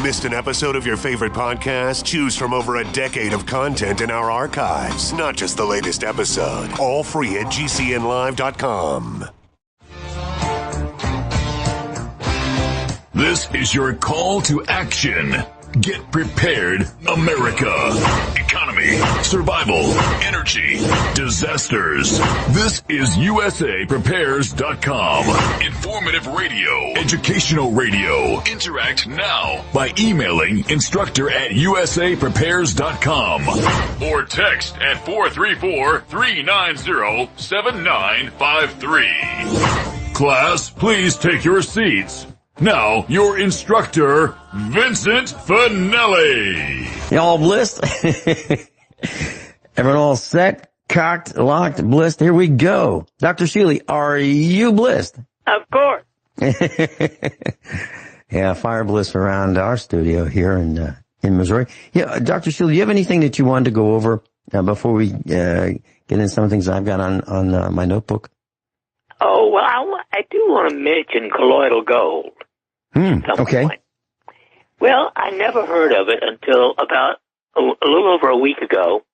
Missed an episode of your favorite podcast? Choose from over a decade of content in our archives, not just the latest episode. All free at GCNlive.com. This is your call to action. Get prepared, America. Economy, survival, energy, disasters. This is USAPrepares.com. Informative radio, educational radio. Interact now by emailing instructor at USAPrepares.com or text at 434-390-7953. Class, please take your seats. Now, your instructor, Vincent Finelli. Y'all blissed? Everyone all set, cocked, locked, blissed? Here we go. Dr. Shealy, are you blissed? Of course. Yeah, fire bliss around our studio here in Missouri. Yeah, Dr. Shealy, do you have anything that you wanted to go over before we get into some things I've got on my notebook? Oh, well, I do want to mention colloidal gold. Okay. Point. Well, I never heard of it until about a little over a week ago.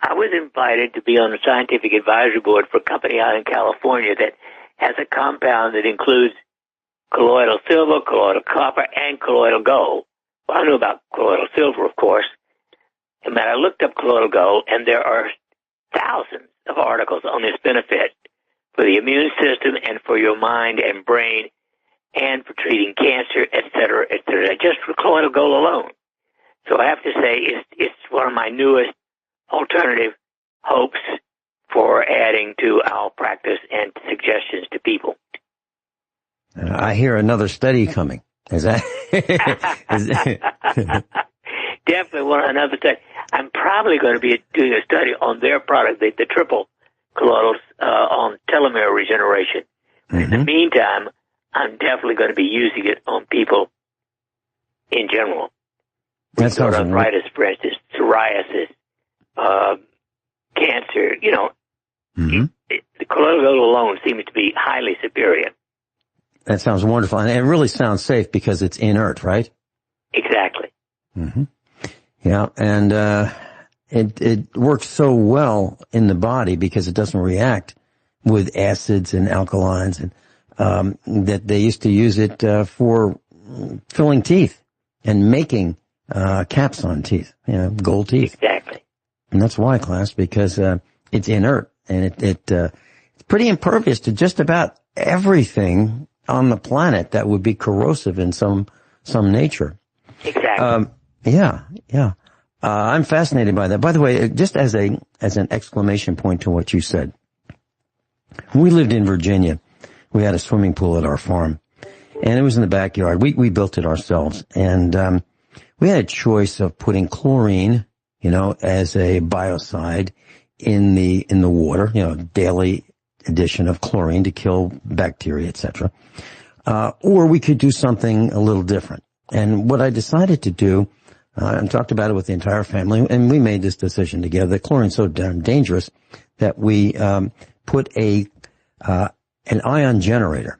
I was invited to be on the scientific advisory board for a company out in California that has a compound that includes colloidal silver, colloidal copper, and colloidal gold. Well, I knew about colloidal silver, of course, but I looked up colloidal gold, and there are thousands of articles on this benefit for the immune system and for your mind and brain, and for treating cancer, et cetera, just for colloidal gold alone. So I have to say it's one of my newest alternative hopes for adding to our practice and suggestions to people. I hear another study coming. Is that? Definitely another study. I'm probably going to be doing a study on their product, the triple colloidals, on telomere regeneration. In the meantime, I'm definitely going to be using it on people in general. That sounds arthritis, for instance, psoriasis, cancer. You know, the colloidal gold alone seems to be highly superior. That sounds wonderful, and it really sounds safe because it's inert, right? Exactly. Yeah, and it works so well in the body because it doesn't react with acids and alkalines and that they used to use it for filling teeth and making caps on teeth, gold teeth. Exactly. And that's why, class, because it's inert and it's pretty impervious to just about everything on the planet that would be corrosive in some nature. Exactly. Yeah. I'm fascinated by that. By the way, just as an exclamation point to what you said, we lived in Virginia. We had a swimming pool at our farm, and it was in the backyard. We built it ourselves, and we had a choice of putting chlorine, as a biocide in the water, daily addition of chlorine to kill bacteria, etc. Or we could do something a little different. And what I decided to do, and talked about it with the entire family, and we made this decision together that chlorine's so damn dangerous that we put an ion generator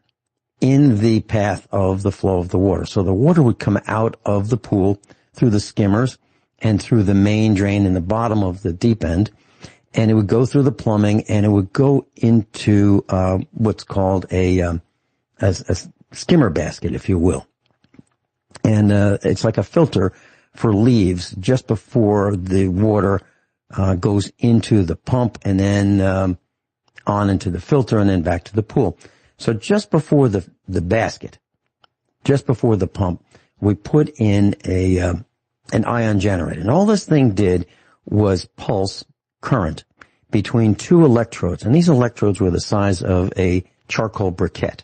in the path of the flow of the water. So the water would come out of the pool through the skimmers and through the main drain in the bottom of the deep end, and it would go through the plumbing, and it would go into what's called a skimmer basket, if you will. And it's like a filter for leaves just before the water goes into the pump and then on into the filter and then back to the pool. So just before the basket, just before the pump, we put in an ion generator. And all this thing did was pulse current between two electrodes. And these electrodes were the size of a charcoal briquette.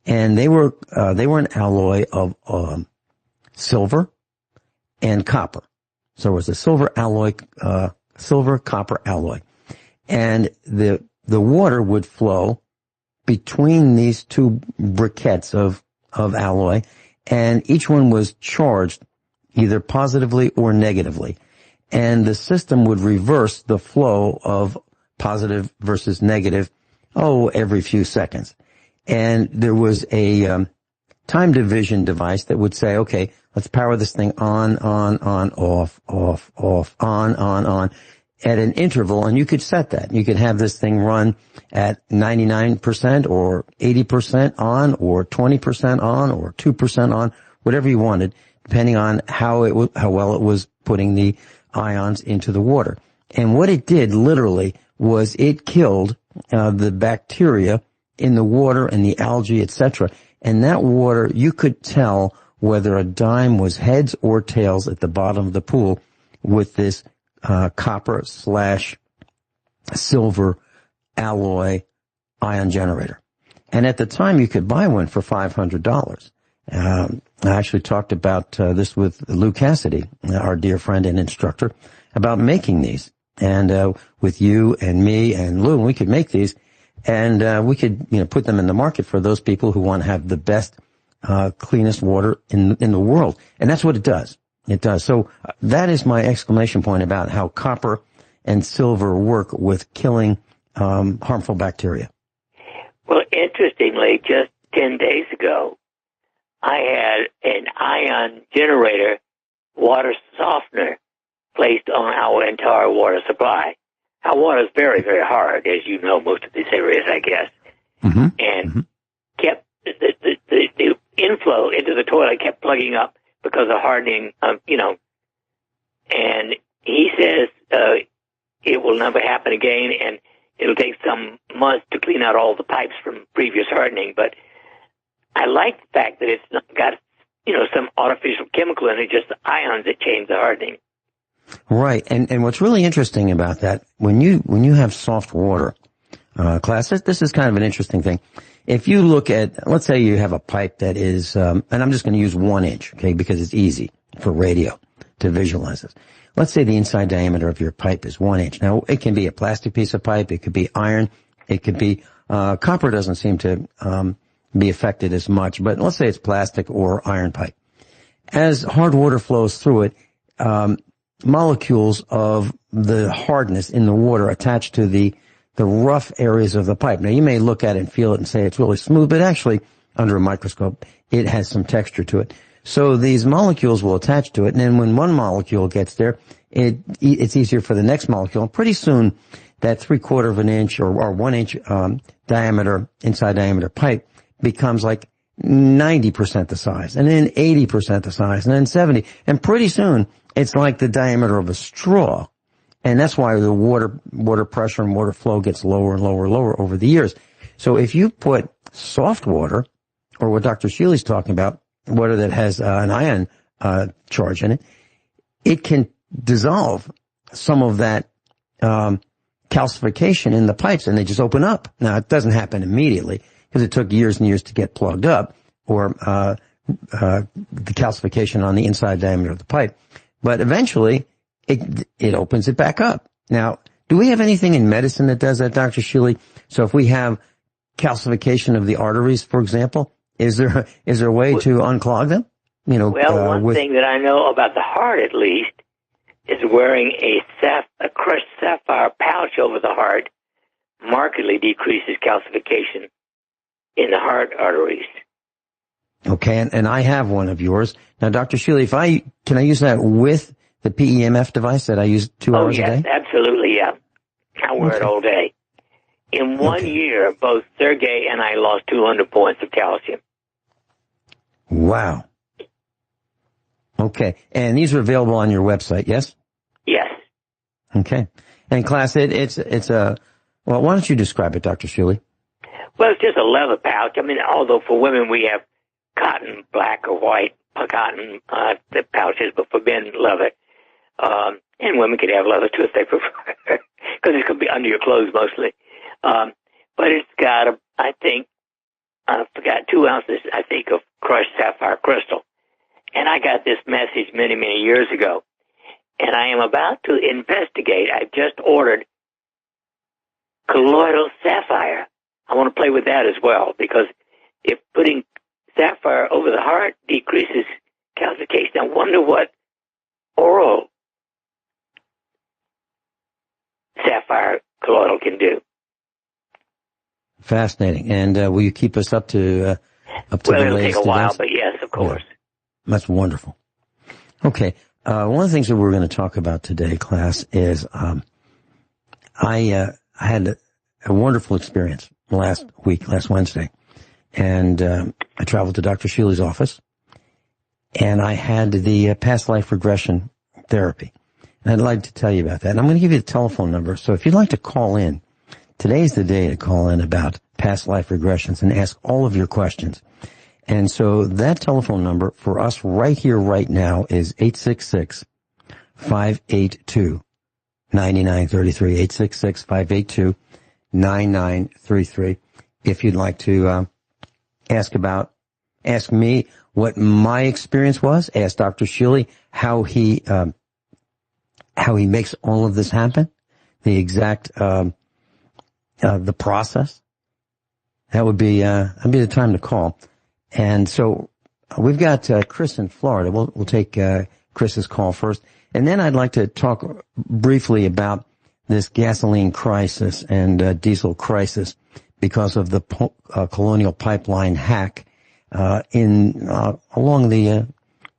And they were an alloy of silver and copper. So it was a silver copper alloy. And the water would flow between these two briquettes of alloy, and each one was charged either positively or negatively. And the system would reverse the flow of positive versus negative, every few seconds. And there was a time division device that would say, okay, let's power this thing on, off, on, at an interval, and you could set that. You could have this thing run at 99% or 80% on or 20% on or 2% on, whatever you wanted, depending on how well it was putting the ions into the water. And what it did literally was it killed the bacteria in the water and the algae, etc. And that water, you could tell whether a dime was heads or tails at the bottom of the pool with this copper/silver alloy ion generator. And at the time, you could buy one for $500. I actually talked about this with Lou Cassidy, our dear friend and instructor, about making these. And with you and me and Lou, we could make these, and we could, put them in the market for those people who want to have the best, cleanest water in the world. And that's what it does. It does. So that is my exclamation point about how copper and silver work with killing harmful bacteria. Well, interestingly, just 10 days ago, I had an ion generator water softener placed on our entire water supply. Our water is very, very hard, as you know, most of these areas, I guess. Mm-hmm. And kept the inflow into the toilet kept plugging up because of hardening, and he says it will never happen again, and it'll take some months to clean out all the pipes from previous hardening. But I like the fact that it's not got, some artificial chemical in it, just the ions that change the hardening. Right. And what's really interesting about that, when you have soft water, class, this is kind of an interesting thing. If you look at, let's say you have a pipe that is, and I'm just going to use 1 inch, okay, because it's easy for radio to visualize this. Let's say the inside diameter of your pipe is 1 inch. Now, it can be a plastic piece of pipe. It could be iron. It could be, copper doesn't seem to, be affected as much, but let's say it's plastic or iron pipe. As hard water flows through it, molecules of the hardness in the water attach to the rough areas of the pipe. Now, you may look at it and feel it and say it's really smooth, but actually, under a microscope, it has some texture to it. So these molecules will attach to it, and then when one molecule gets there, it's easier for the next molecule. And pretty soon, that 3/4 of an inch or 1 inch diameter, inside diameter pipe becomes like 90% the size, and then 80% the size, and then 70. And pretty soon, it's like the diameter of a straw. And that's why the water pressure and water flow gets lower and lower and lower over the years. So if you put soft water, or what Dr. Shealy's talking about, water that has an ion charge in it, it can dissolve some of that calcification in the pipes, and they just open up. Now, it doesn't happen immediately, because it took years and years to get plugged up, or the calcification on the inside diameter of the pipe. But eventually, it opens it back up. Now, do we have anything in medicine that does that, Dr. Shealy? So if we have calcification of the arteries, for example, is there a way to unclog them? One thing that I know about the heart, at least, is wearing a crushed sapphire pouch over the heart markedly decreases calcification in the heart arteries. Okay, and I have one of yours. Now, Dr. Shealy, can I use that with the PEMF device that I use 2 hours a day? Oh, yes, absolutely, yeah. I wear it all day. In 1 year, both Sergey and I lost 200 points of calcium. Wow. Okay, and these are available on your website, yes? Yes. Okay. And class, it's well, why don't you describe it, Dr. Shealy? Well, it's just a leather pouch. I mean, although for women we have cotton, black or white, cotton the pouches, but for men, leather. And women could have leather too if they prefer, because it could be under your clothes mostly. But it's got, I forgot 2 ounces, I think, of crushed sapphire crystal. And I got this message many, many years ago. And I am about to investigate. I just ordered colloidal sapphire. I want to play with that as well, because if putting sapphire over the heart decreases calcification, I wonder what oral sapphire colloidal can do. Fascinating. And will you keep us up to Up to the it'll latest take a while, events? but yes, of course. Yeah. That's wonderful. Okay. One of the things that we're going to talk about today, class, is I had a wonderful experience last Wednesday. And I traveled to Dr. Shealy's office, and I had the past life regression therapy. And I'd like to tell you about that. And I'm going to give you the telephone number. So if you'd like to call in, today's the day to call in about past life regressions and ask all of your questions. And so that telephone number for us right here, right now is 866-582-9933, 866-582-9933. If you'd like to ask me what my experience was, ask Dr. Shealy how he makes all of this happen, the exact the process. That would be the time to call. And so we've got Chris in Florida. We'll take Chris's call first, and then I'd like to talk briefly about this gasoline crisis and diesel crisis because of the Colonial Pipeline hack along the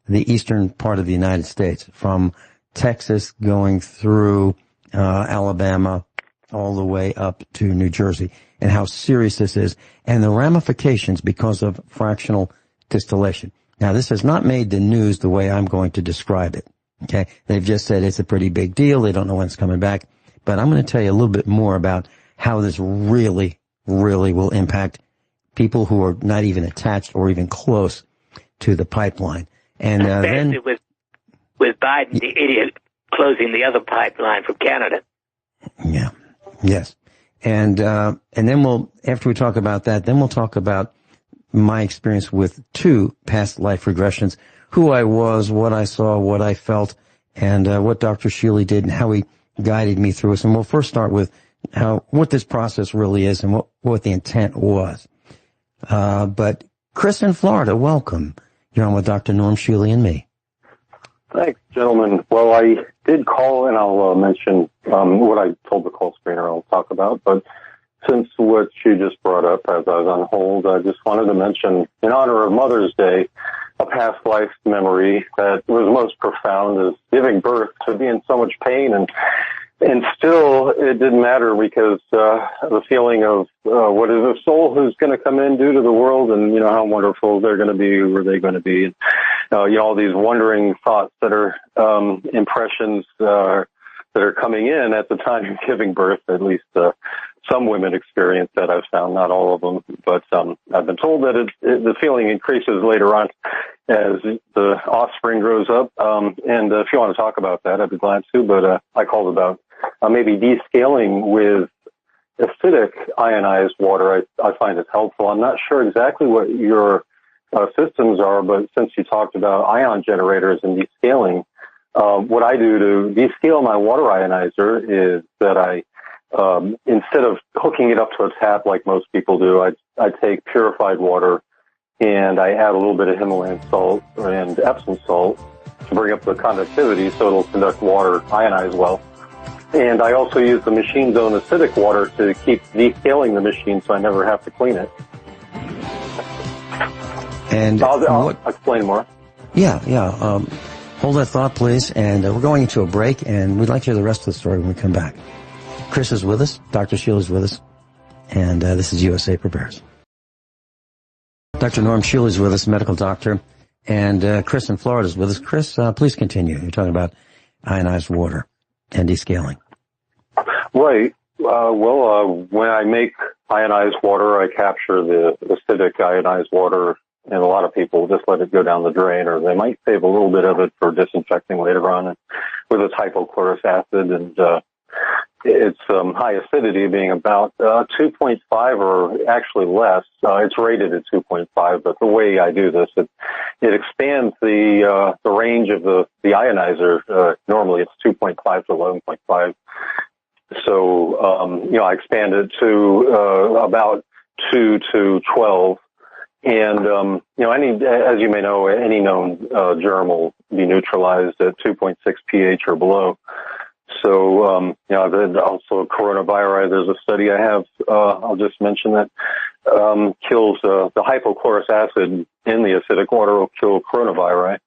eastern part of the United States, from Texas going through Alabama all the way up to New Jersey, and how serious this is, and the ramifications because of fractional distillation. Now, this has not made the news the way I'm going to describe it. Okay, they've just said it's a pretty big deal. They don't know when it's coming back, but I'm going to tell you a little bit more about how this really will impact people who are not even attached or even close to the pipeline. And then with Biden, the idiot, closing the other pipeline from Canada. Yeah. Yes. And then after we talk about that, then we'll talk about my experience with 2 past life regressions, who I was, what I saw, what I felt, and what Dr. Shealy did and how he guided me through it. And we'll first start with what this process really is and what the intent was. But Chris in Florida, welcome. You're on with Dr. Norm Shealy and me. Thanks, gentlemen. Well, I did call, and I'll mention what I told the call screener I'll talk about. But since what you just brought up as I was on hold, I just wanted to mention, in honor of Mother's Day, a past life memory that was most profound is giving birth to be in so much pain. And still, it didn't matter because the feeling of what is a soul who's going to come in due to the world, and you know how wonderful they're going to be, who are they going to be, and all these wondering thoughts that are impressions that are coming in at the time of giving birth. At least some women experience that. I've found, not all of them, but I've been told that the feeling increases later on as the offspring grows up. And if you want to talk about that, I'd be glad to. But I called about maybe descaling with acidic ionized water. I find it helpful. I'm not sure exactly what your systems are, but since you talked about ion generators and descaling, what I do to descale my water ionizer is that I, instead of hooking it up to a tap like most people do, I take purified water and I add a little bit of Himalayan salt and Epsom salt to bring up the conductivity so it'll conduct water, ionize well. And I also use the machine's own acidic water to keep descaling the machine so I never have to clean it. And I'll explain more. Yeah. Hold that thought, please. And we're going into a break, and we'd like to hear the rest of the story when we come back. Chris is with us. Dr. Shealy is with us. And this is USA Prepares. Dr. Norm Shealy is with us, medical doctor. And Chris in Florida is with us. Chris, please continue. You're talking about ionized water and descaling. Right. When I make ionized water, I capture the acidic ionized water, and a lot of people just let it go down the drain, or they might save a little bit of it for disinfecting later on with its hypochlorous acid, and its high acidity being about 2.5 or actually less. It's rated at 2.5, but the way I do this, it expands the range of the ionizer. Normally it's 2.5 to 11.5. So, I expand it to about 2 to 12. And, as you may know, any known germ will be neutralized at 2.6 pH or below. so, also coronavirus, there's a study I have, I'll just mention that, kills, the hypochlorous acid in the acidic water will kill coronavirus.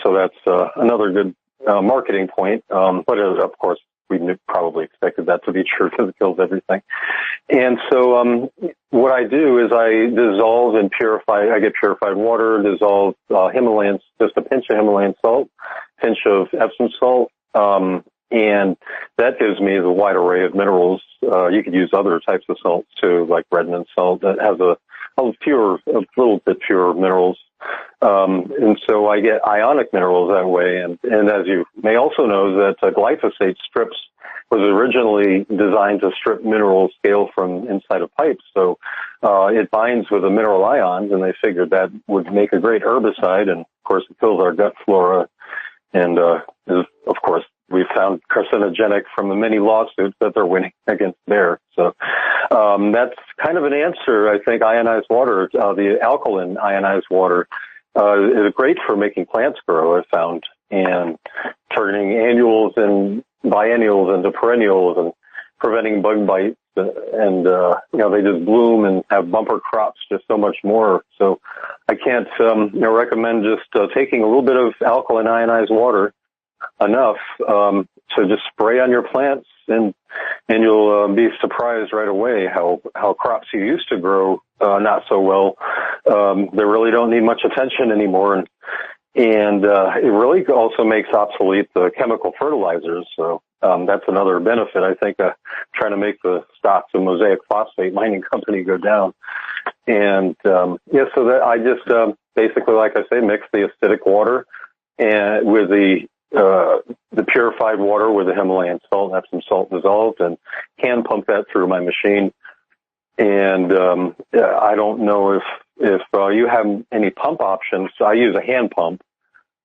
So that's, another good, marketing point. But of course, we probably expected that to be true because it kills everything. And so, what I do is I dissolve and purify, I get purified water, dissolve, Himalayan, just a pinch of Himalayan salt, pinch of Epsom salt, and that gives me the wide array of minerals. You could use other types of salts too, like Redmond salt that has a little bit pure minerals. And so I get ionic minerals that way. And as you may also know that glyphosate was originally designed to strip mineral scale from inside of pipes. So, it binds with the mineral ions, and they figured that would make a great herbicide. And of course it kills our gut flora. And, is, of course, we found carcinogenic from the many lawsuits that they're winning against Bayer. So, that's kind of an answer. I think ionized water, the alkaline ionized water, is great for making plants grow, I found, and turning annuals and biennials into perennials and preventing bug bites. And, they just bloom and have bumper crops just so much more. So I can't, recommend just, taking a little bit of alkaline ionized water enough, to just spray on your plants, and you'll, be surprised right away how crops you used to grow, not so well, they really don't need much attention anymore. And it really also makes obsolete the chemical fertilizers. So, that's another benefit. I think, trying to make the stocks of Mosaic Phosphate Mining Company go down. And, so that I just, basically, like I say, mix the acidic water and with the purified water with the Himalayan salt, Epsom salt dissolved, and hand pump that through my machine. And, I don't know if you have any pump options. So I use a hand pump,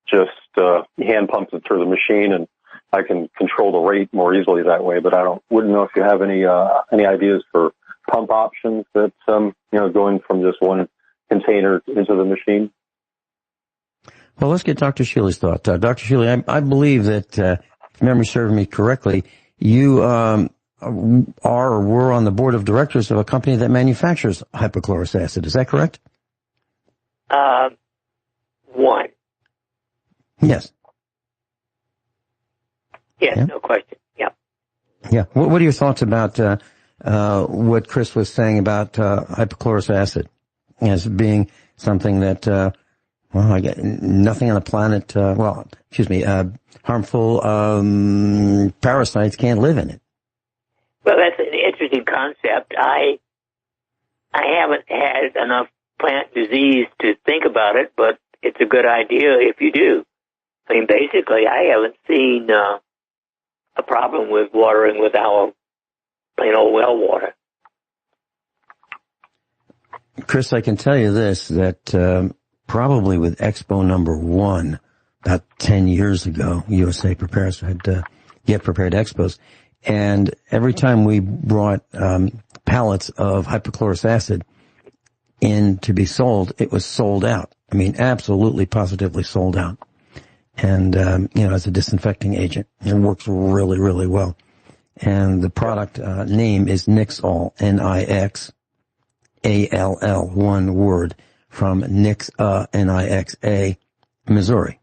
just, hand pump it through the machine, and I can control the rate more easily that way. But wouldn't know if you have any ideas for pump options that, going from just one container into the machine. Well, let's get Dr. Shealy's thought. Dr. Shealy, I believe that, if memory serves me correctly, you are or were on the board of directors of a company that manufactures hypochlorous acid. Is that correct? One. Yes. Yes, yeah. No question. Yeah. Yeah. What are your thoughts about what Chris was saying about hypochlorous acid as being something that I get nothing on the planet, harmful parasites can't live in it. Well, that's an interesting concept. I haven't had enough plant disease to think about it, but it's a good idea if you do. I mean, basically, I haven't seen a problem with watering with our plain old well water. Chris, I can tell you this, that probably with Expo number 1, about 10 years ago, USA Prepares had Get Prepared Expos, and every time we brought pallets of hypochlorous acid in to be sold, it was sold out. I mean, absolutely, positively sold out. And, as a disinfecting agent, it works really, really well. And the product name is Nixall, Nixall, one word, from Nixa, Missouri.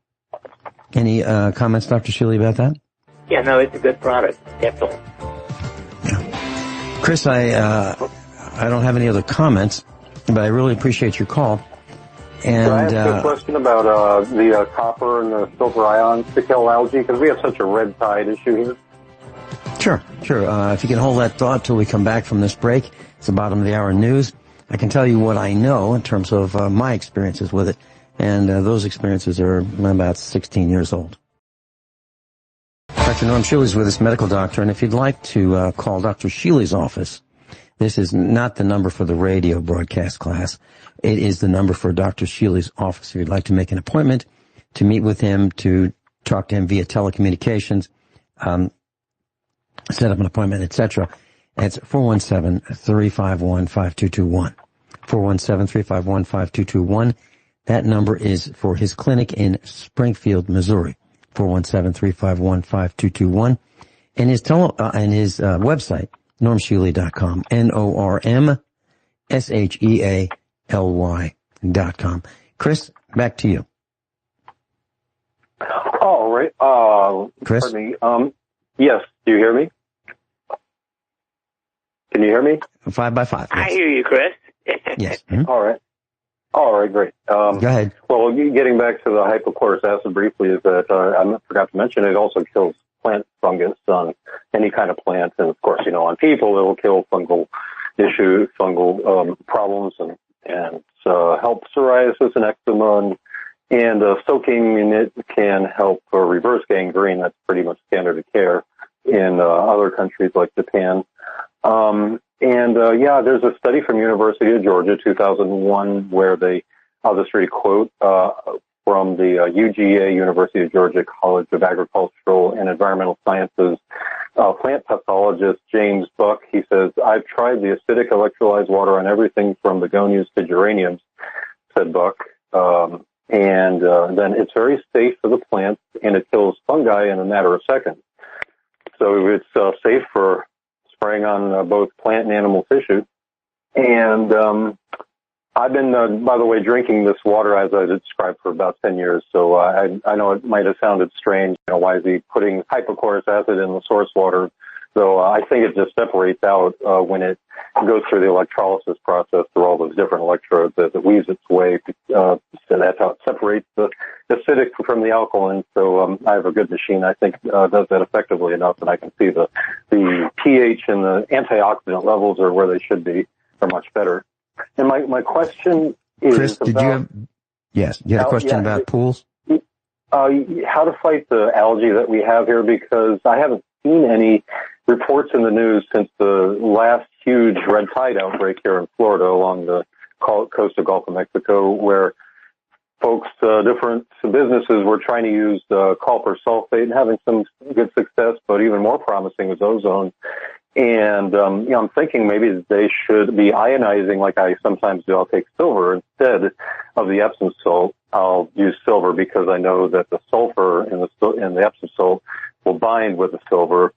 Any comments, Dr. Shealy, about that? Yeah, no, it's a good product, definitely. Yeah. Chris, I don't have any other comments, but I really appreciate your call. And can I ask you a question about the copper and the silver ions to kill algae? Because we have such a red tide issue here. Sure. If you can hold that thought till we come back from this break, it's the bottom of the hour news. I can tell you what I know in terms of my experiences with it, and those experiences are about 16 years old. Dr. Norm Shealy is with us, medical doctor, and if you'd like to call Dr. Shealy's office, this is not the number for the radio broadcast class. It is the number for Dr. Shealy's office. If you'd like to make an appointment to meet with him, to talk to him via telecommunications, set up an appointment, etc., it's 417-351-5221. 417-351-5221. That number is for his clinic in Springfield, Missouri. 417-351-5221. And his website, normshealy.com, NORMSHEALY.com. Chris, back to you. All right. Chris? Pardon me. Yes. Do you hear me? Can you hear me? 5 by 5. Yes. I hear you, Chris. Yes. Mm-hmm. All right. All right, great. Go ahead. Well, getting back to the hypochlorous acid briefly, is that I forgot to mention it also kills plant fungus on any kind of plant, and of course, on people it will kill fungal issues, fungal problems, and help psoriasis and eczema, and soaking in it can help reverse gangrene. That's pretty much standard of care in other countries like Japan. There's a study from University of Georgia, 2001, where I'll just read a quote from the UGA, University of Georgia College of Agricultural and Environmental Sciences plant pathologist James Buck. He says, "I've tried the acidic electrolyzed water on everything from begonias to geraniums," said Buck. Then it's very safe for the plants, and it kills fungi in a matter of seconds. So it's safe for spraying on both plant and animal tissue. And I've been, by the way, drinking this water as I described for about 10 years. So I know it might have sounded strange. Why is he putting hypochlorous acid in the source water? So I think it just separates out when it goes through the electrolysis process through all those different electrodes as it weaves its way. So that's how it separates the acidic from the alkaline. So I have a good machine, I think, does that effectively enough, and I can see the pH and the antioxidant levels are where they should be, are much better. And my question is, Chris, you had a question about pools? How to fight the algae that we have here, because I haven't seen any reports in the news since the last huge red tide outbreak here in Florida along the coast of Gulf of Mexico, where folks, different businesses were trying to use copper sulfate and having some good success, but even more promising was ozone. And, I'm thinking maybe they should be ionizing like I sometimes do. I'll take silver instead of the Epsom salt. I'll use silver because I know that the sulfur in the Epsom salt will bind with the silver.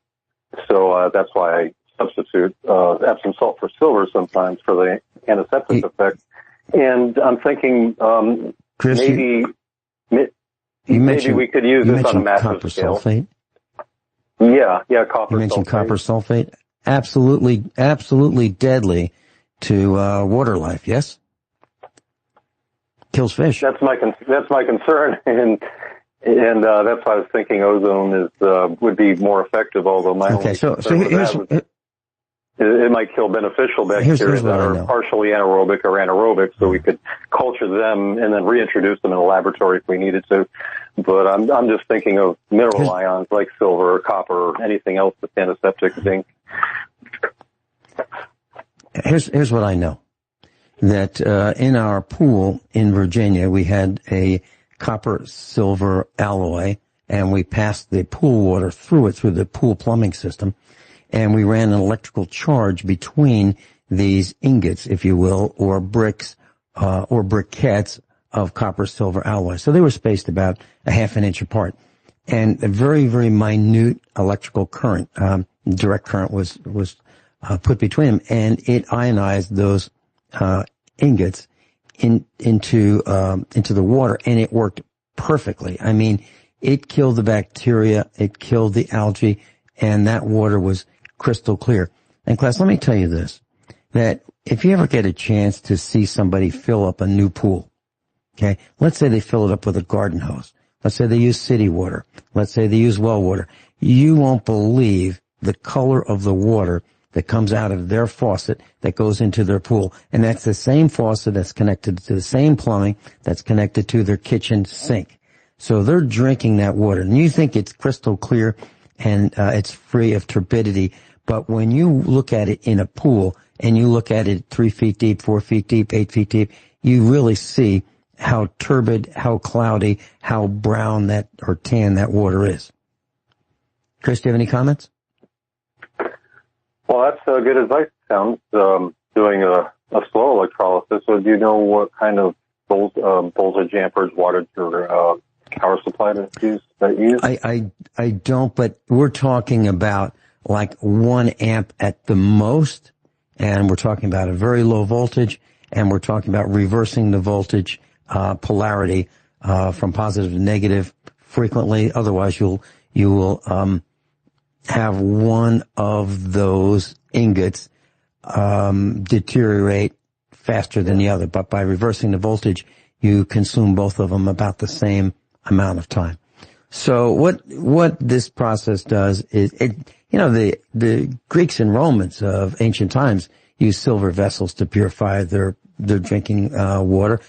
So that's why I substitute Epsom salt for silver sometimes for the antiseptic effect. And I'm thinking Chris, maybe we could use this on a massive copper scale. Sulfate? Yeah, copper sulfate. You mentioned copper sulfate. Absolutely deadly to water life. Yes, kills fish. That's my concern, and that's why I was thinking ozone would be more effective. Although my only so here's it might kill beneficial bacteria that are partially anaerobic or anaerobic, so we could culture them and then reintroduce them in a laboratory if we needed to. But I'm just thinking of mineral ions like silver or copper or anything else that's antiseptic, zinc. Here's what I know. That in our pool in Virginia, we had a copper-silver alloy, and we passed the pool water through the pool plumbing system, and we ran an electrical charge between these ingots, if you will, or bricks, or briquettes of copper-silver alloy. So they were spaced about a half an inch apart. And a very, very minute electrical current, direct current was put between them, and it ionized those, ingots into the water, and it worked perfectly. I mean, it killed the bacteria, it killed the algae, and that water was crystal clear. And class, let me tell you this, that if you ever get a chance to see somebody fill up a new pool, okay, let's say they fill it up with a garden hose. Let's say they use city water. Let's say they use well water. You won't believe the color of the water that comes out of their faucet that goes into their pool. And that's the same faucet that's connected to the same plumbing that's connected to their kitchen sink. So they're drinking that water. And you think it's crystal clear and it's free of turbidity. But when you look at it in a pool and you look at it 3 feet deep, 4 feet deep, 8 feet deep, you really see how turbid, how cloudy, how brown that or tan that water is. Chris, do you have any comments? Well, that's good advice. Sounds doing a slow electrolysis. So, do you know what kind of voltage amperage, wattage, or power supply that you use? I don't, but we're talking about like 1 amp at the most, and we're talking about a very low voltage, and we're talking about reversing the voltage polarity from positive to negative frequently. Otherwise, you will have one of those ingots deteriorate faster than the other. But by reversing the voltage, you consume both of them about the same amount of time. So what this process does is, the Greeks and Romans of ancient times used silver vessels to purify their drinking water.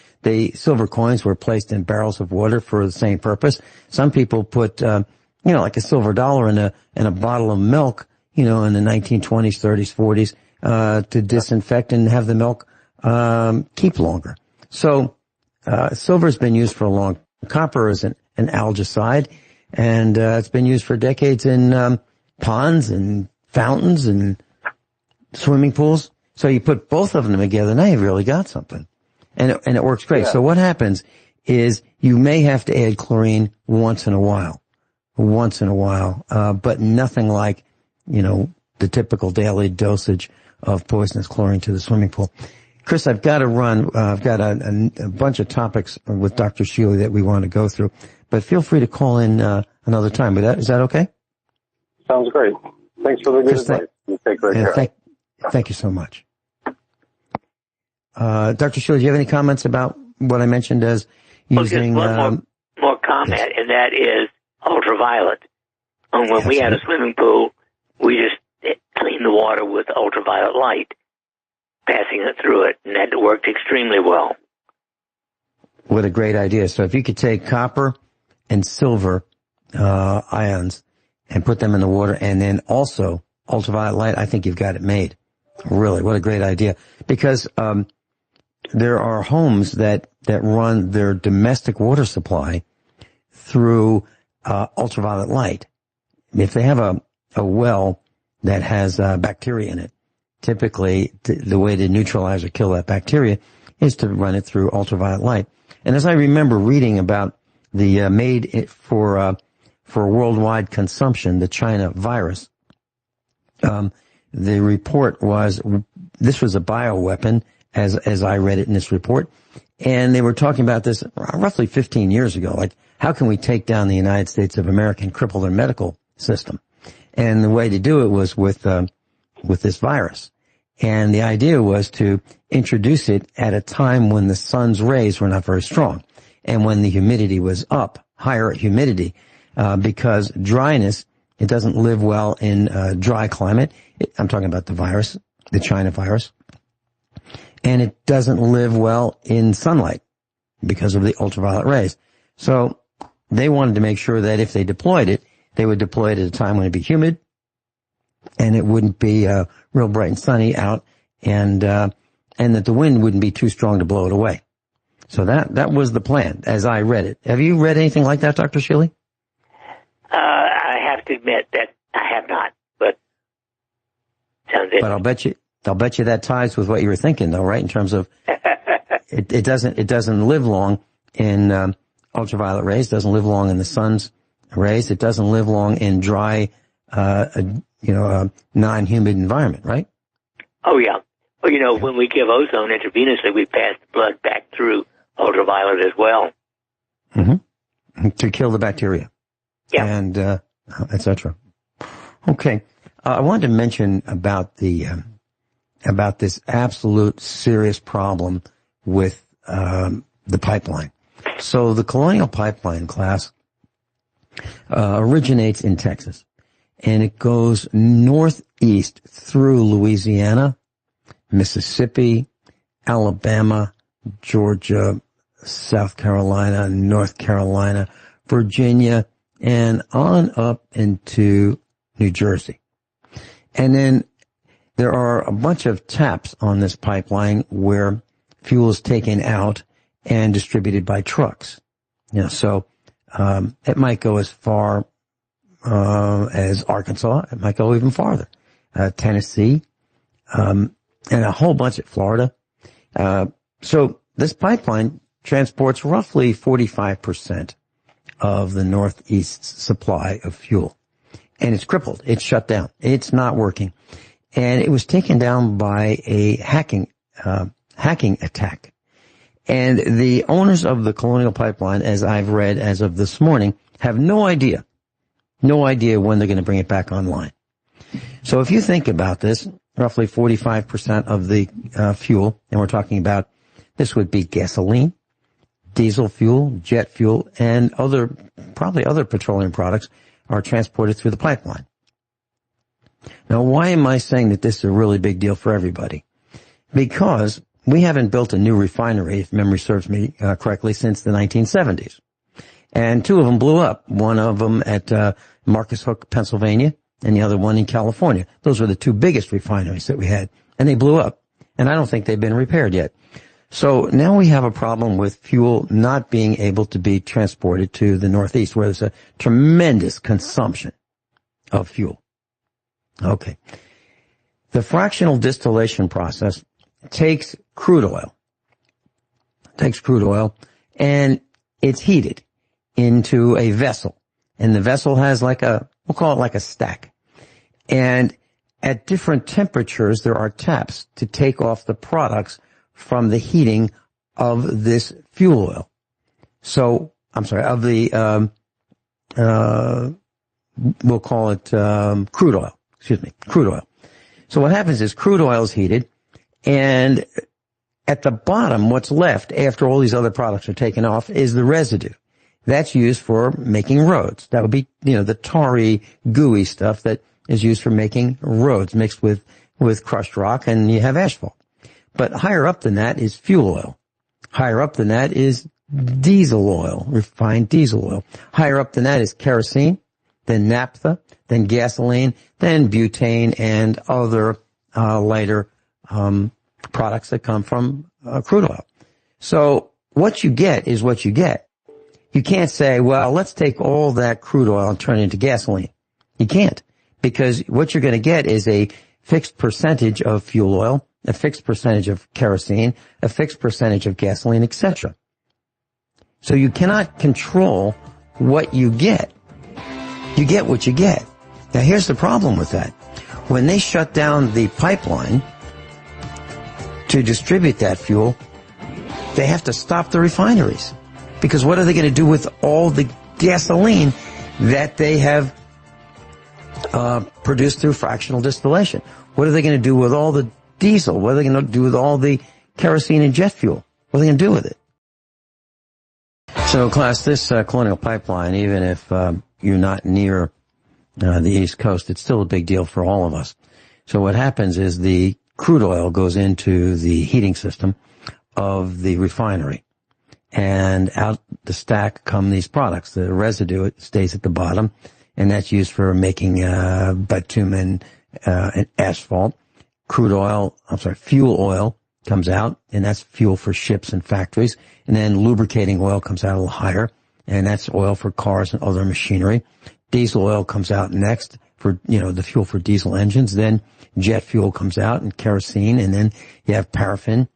Silver coins were placed in barrels of water for the same purpose. Some people put, like a silver dollar in a bottle of milk, in the 1920s, 30s, 40s, to disinfect and have the milk keep longer. So silver's been used for a long time. Copper is an algicide, and it's been used for decades in ponds and fountains and swimming pools. So you put both of them together, now you've really got something. And it works great. Yeah. So what happens is you may have to add chlorine once in a while, but nothing like, the typical daily dosage of poisonous chlorine to the swimming pool. Chris, I've got to run. I've got a bunch of topics with Dr. Shealy that we want to go through, but feel free to call in another time. Is that okay? Sounds great. Thanks for the good advice. You take great care. Thank you so much. Dr. Shealy, do you have any comments about what I mentioned as using... Well, just one more comment, yes. And that is ultraviolet. And when we had a swimming pool, we just cleaned the water with ultraviolet light, passing it through it, and that worked extremely well. What a great idea. So if you could take copper and silver ions and put them in the water, and then also ultraviolet light, I think you've got it made. Really, what a great idea. Because there are homes that run their domestic water supply through ultraviolet light. If they have a well that has bacteria in it, typically the way to neutralize or kill that bacteria is to run it through ultraviolet light. And as I remember reading about the made for worldwide consumption, the China virus, the report was, this was a bioweapon, as I read it in this report, and they were talking about this roughly 15 years ago, like, how can we take down the United States of America and cripple their medical system? And the way to do it was with this virus. And the idea was to introduce it at a time when the sun's rays were not very strong, and when the humidity was up, higher humidity, because dryness, it doesn't live well in dry climate. I'm talking about the virus, the China virus. And it doesn't live well in sunlight because of the ultraviolet rays. So they wanted to make sure that if they deployed it, they would deploy it at a time when it'd be humid and it wouldn't be real bright and sunny out, and that the wind wouldn't be too strong to blow it away. So that was the plan as I read it. Have you read anything like that, Dr. Shealy? I have to admit that I have not, but sounds interesting. But I'll bet you that ties with what you were thinking, though, right? In terms of it doesn't live long in ultraviolet rays, doesn't live long in the sun's rays, it doesn't live long in dry, non-humid environment, right? Oh yeah. Well, when we give ozone intravenously, we pass the blood back through ultraviolet as well. Mm-hmm. To kill the bacteria. Yeah. And et cetera. Okay. I wanted to mention about this absolute serious problem with the pipeline. So the Colonial Pipeline, class, originates in Texas, and it goes northeast through Louisiana, Mississippi, Alabama, Georgia, South Carolina, North Carolina, Virginia, and on up into New Jersey. And then there are a bunch of taps on this pipeline where fuel is taken out and distributed by trucks. So it might go as far as Arkansas. It might go even farther. Tennessee, and a whole bunch at Florida. So this pipeline transports roughly 45% of the Northeast's supply of fuel. And it's crippled. It's shut down. It's not working. And it was taken down by a hacking attack. And the owners of the Colonial Pipeline, as I've read as of this morning, have no idea when they're going to bring it back online. So if you think about this, roughly 45% of the fuel, and we're talking about, this would be gasoline, diesel fuel, jet fuel, and probably other petroleum products are transported through the pipeline. Now, why am I saying that this is a really big deal for everybody? Because we haven't built a new refinery, if memory serves me correctly, since the 1970s. And two of them blew up. One of them at Marcus Hook, Pennsylvania, and the other one in California. Those were the two biggest refineries that we had. And they blew up. And I don't think they've been repaired yet. So now we have a problem with fuel not being able to be transported to the Northeast, where there's a tremendous consumption of fuel. Okay. The fractional distillation process takes crude oil, and it's heated into a vessel. And the vessel has we'll call it like a stack. And at different temperatures, there are taps to take off the products from the heating of this fuel oil. So, of the, we'll call it, crude oil. Crude oil. So what happens is crude oil is heated, and at the bottom, what's left after all these other products are taken off is the residue. That's used for making roads. That would be, the tarry, gooey stuff that is used for making roads mixed with crushed rock, and you have asphalt. But higher up than that is fuel oil. Higher up than that is diesel oil, refined diesel oil. Higher up than that is kerosene, then naphtha, then gasoline, then butane, and other lighter products that come from crude oil. So what you get is what you get. You can't say, well, let's take all that crude oil and turn it into gasoline. You can't, because what you're going to get is a fixed percentage of fuel oil, a fixed percentage of kerosene, a fixed percentage of gasoline, etc. So you cannot control what you get. You get what you get. Now here's the problem with that. When they shut down the pipeline to distribute that fuel, they have to stop the refineries. Because what are they going to do with all the gasoline that they have produced through fractional distillation? What are they going to do with all the diesel? What are they going to do with all the kerosene and jet fuel? What are they going to do with it? So, class, this Colonial Pipeline, even if you're not near the East Coast, it's still a big deal for all of us. So what happens is the crude oil goes into the heating system of the refinery. And out the stack come these products. The residue, it stays at the bottom, and that's used for making bitumen and asphalt. Fuel oil comes out, and that's fuel for ships and factories. And then lubricating oil comes out a little higher, and that's oil for cars and other machinery. Diesel oil comes out next for, the fuel for diesel engines. Then jet fuel comes out, and kerosene, and then you have paraffin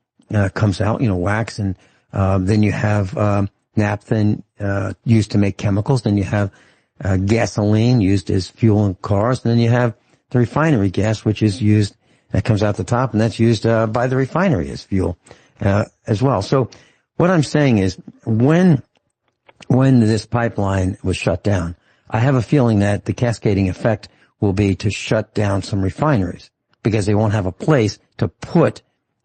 comes out, wax, and then you have naphtha used to make chemicals. Then you have gasoline used as fuel in cars. And then you have the refinery gas, which is used, that comes out the top, and that's used by the refinery as fuel as well. So what I'm saying is when this pipeline was shut down, I have a feeling that the cascading effect will be to shut down some refineries because they won't have a place to put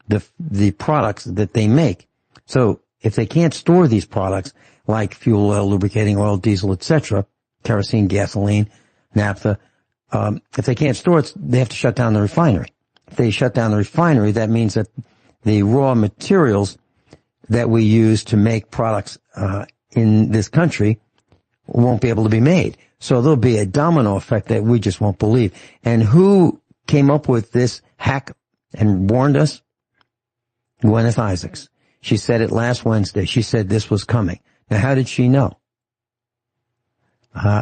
the products that they make. So if they can't store these products like fuel oil, lubricating oil, diesel, etc., kerosene, gasoline, naphtha, if they can't store it, they have to shut down the refinery. If they shut down the refinery, that means that the raw materials that we use to make products in this country won't be able to be made. So there'll be a domino effect that we just won't believe. And who came up with this hack and warned us? Gwyneth Isaacs. She said it last Wednesday. She said this was coming. Now, how did she know?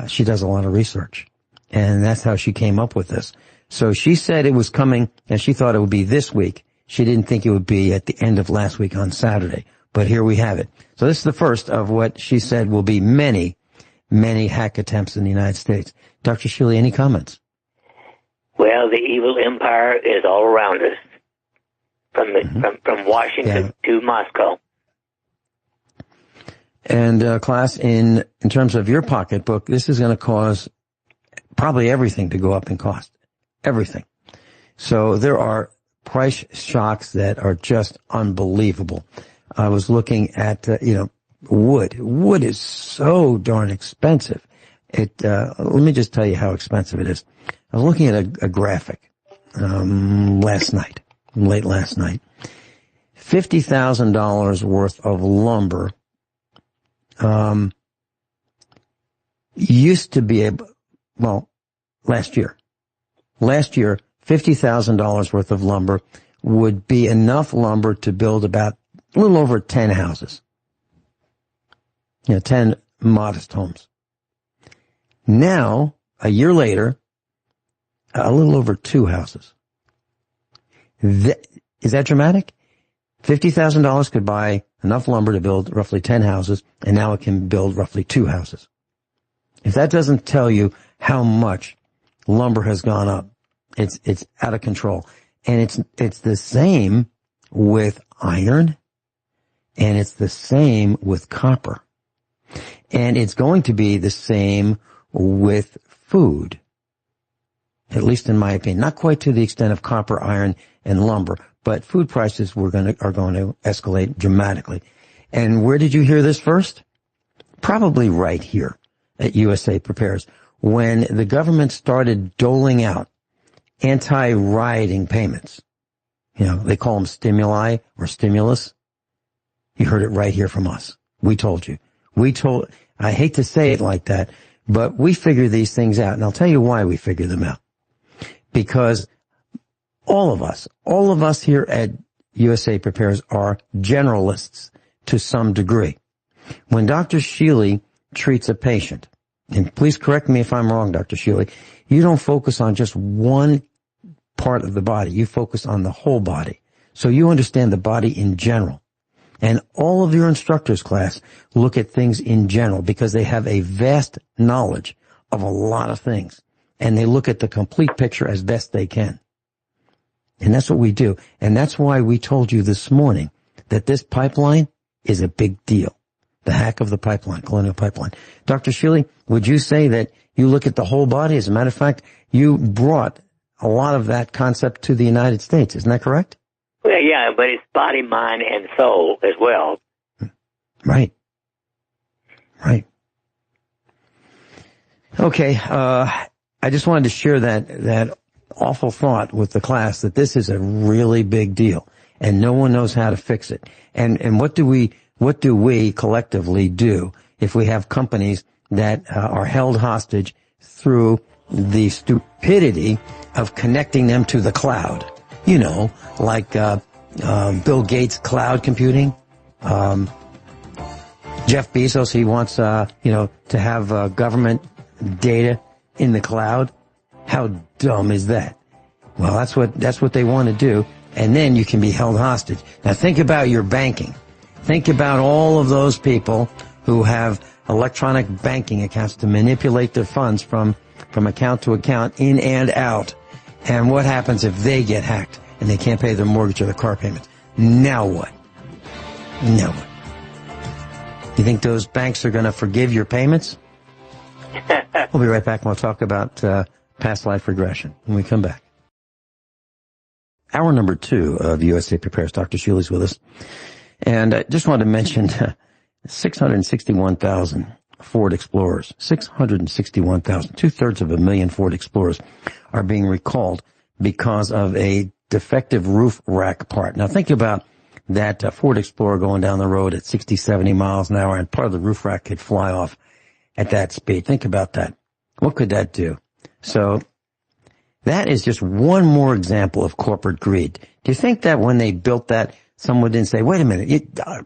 She does a lot of research. And that's how she came up with this. So she said it was coming, and she thought it would be this week. She didn't think it would be at the end of last week on Saturday. But here we have it. So this is the first of what she said will be many many hack attempts in the United States. Dr. Shealy, any comments? Well, the evil empire is all around us, from Washington to Moscow. And class, in terms of your pocketbook, this is going to cause probably everything to go up in cost. Everything. So there are price shocks that are just unbelievable. I was looking at, wood. Wood is so darn expensive. Let me just tell you how expensive it is. I was looking at a graphic, late last night. $50,000 worth of lumber, used to be last year, $50,000 worth of lumber would be enough lumber to build about a little over 10 houses. 10 modest homes. Now, a year later, a little over 2 houses. Is that dramatic? $50,000 could buy enough lumber to build roughly 10 houses, and now it can build roughly 2 houses. If that doesn't tell you how much lumber has gone up, it's out of control. And it's the same with iron, and it's the same with copper. And it's going to be the same with food, at least in my opinion. Not quite to the extent of copper, iron, and lumber, but food prices are going to escalate dramatically. And where did you hear this first? Probably right here at USA Prepares, when the government started doling out anti-rioting payments. They call them stimuli or stimulus. You heard it right here from us. We told you. I hate to say it like that, but we figure these things out, and I'll tell you why we figure them out. Because all of us here at USA Prepares are generalists to some degree. When Dr. Shealy treats a patient, and please correct me if I'm wrong, Dr. Shealy, you don't focus on just one part of the body. You focus on the whole body. So you understand the body in general. And all of your instructors, class, look at things in general because they have a vast knowledge of a lot of things. And they look at the complete picture as best they can. And that's what we do. And that's why we told you this morning that this pipeline is a big deal. The hack of the pipeline, Colonial Pipeline. Dr. Shealy, would you say that you look at the whole body? As a matter of fact, you brought a lot of that concept to the United States. Isn't that correct? Well, yeah, but it's body, mind, and soul as well. Right. Okay, I just wanted to share that awful thought with the class that this is a really big deal, and no one knows how to fix it. And what do we collectively do if we have companies that are held hostage through the stupidity of connecting them to the cloud? Like Bill Gates cloud computing. Jeff Bezos, he wants, to have government data in the cloud. How dumb is that? Well, that's what they want to do. And then you can be held hostage. Now think about your banking. Think about all of those people who have electronic banking accounts to manipulate their funds from account to account, in and out. And what happens if they get hacked and they can't pay their mortgage or their car payments? Now what? You think those banks are going to forgive your payments? We'll be right back and we'll talk about past life regression when we come back. Hour number 2 of USA Prepares. Dr. Shealy's with us. And I just wanted to mention 661,000 Ford Explorers, 661,000, 2/3 Ford Explorers are being recalled because of a defective roof rack part. Now think about that Ford Explorer going down the road at 60, 70 miles an hour, and part of the roof rack could fly off at that speed. Think about that. What could that do? So that is just one more example of corporate greed. Do you think that when they built that, someone didn't say, wait a minute, I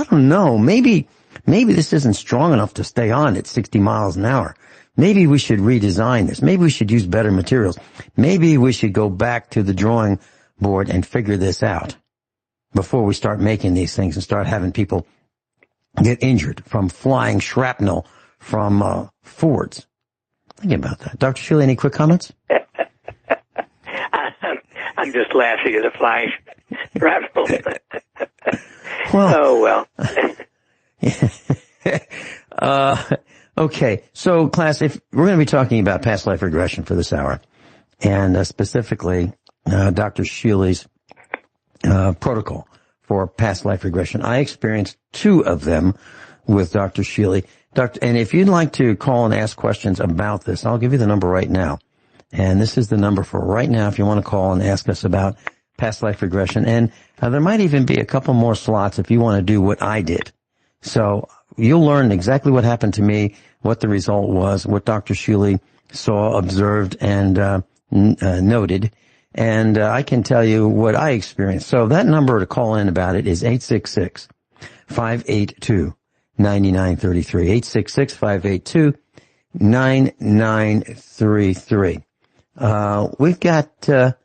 don't know, maybe this isn't strong enough to stay on at 60 miles an hour. Maybe we should redesign this. Maybe we should use better materials. Maybe we should go back to the drawing board and figure this out before we start making these things and start having people get injured from flying shrapnel from Ford's. Think about that. Dr. Shealy, any quick comments? I'm just laughing at the flying fractional. Well, okay. So, class, if we're going to be talking about past life regression for this hour, and specifically Dr. Shealy's protocol for past life regression. I experienced 2 of them with Dr. Shealy. And if you'd like to call and ask questions about this, I'll give you the number right now. And this is the number for right now if you want to call and ask us about past life regression. And there might even be a couple more slots if you want to do what I did. So you'll learn exactly what happened to me, what the result was, what Dr. Shealy saw, observed, and noted. And I can tell you what I experienced. So that number to call in about it is 866-582-9933. 866-582-9933. We've got, well,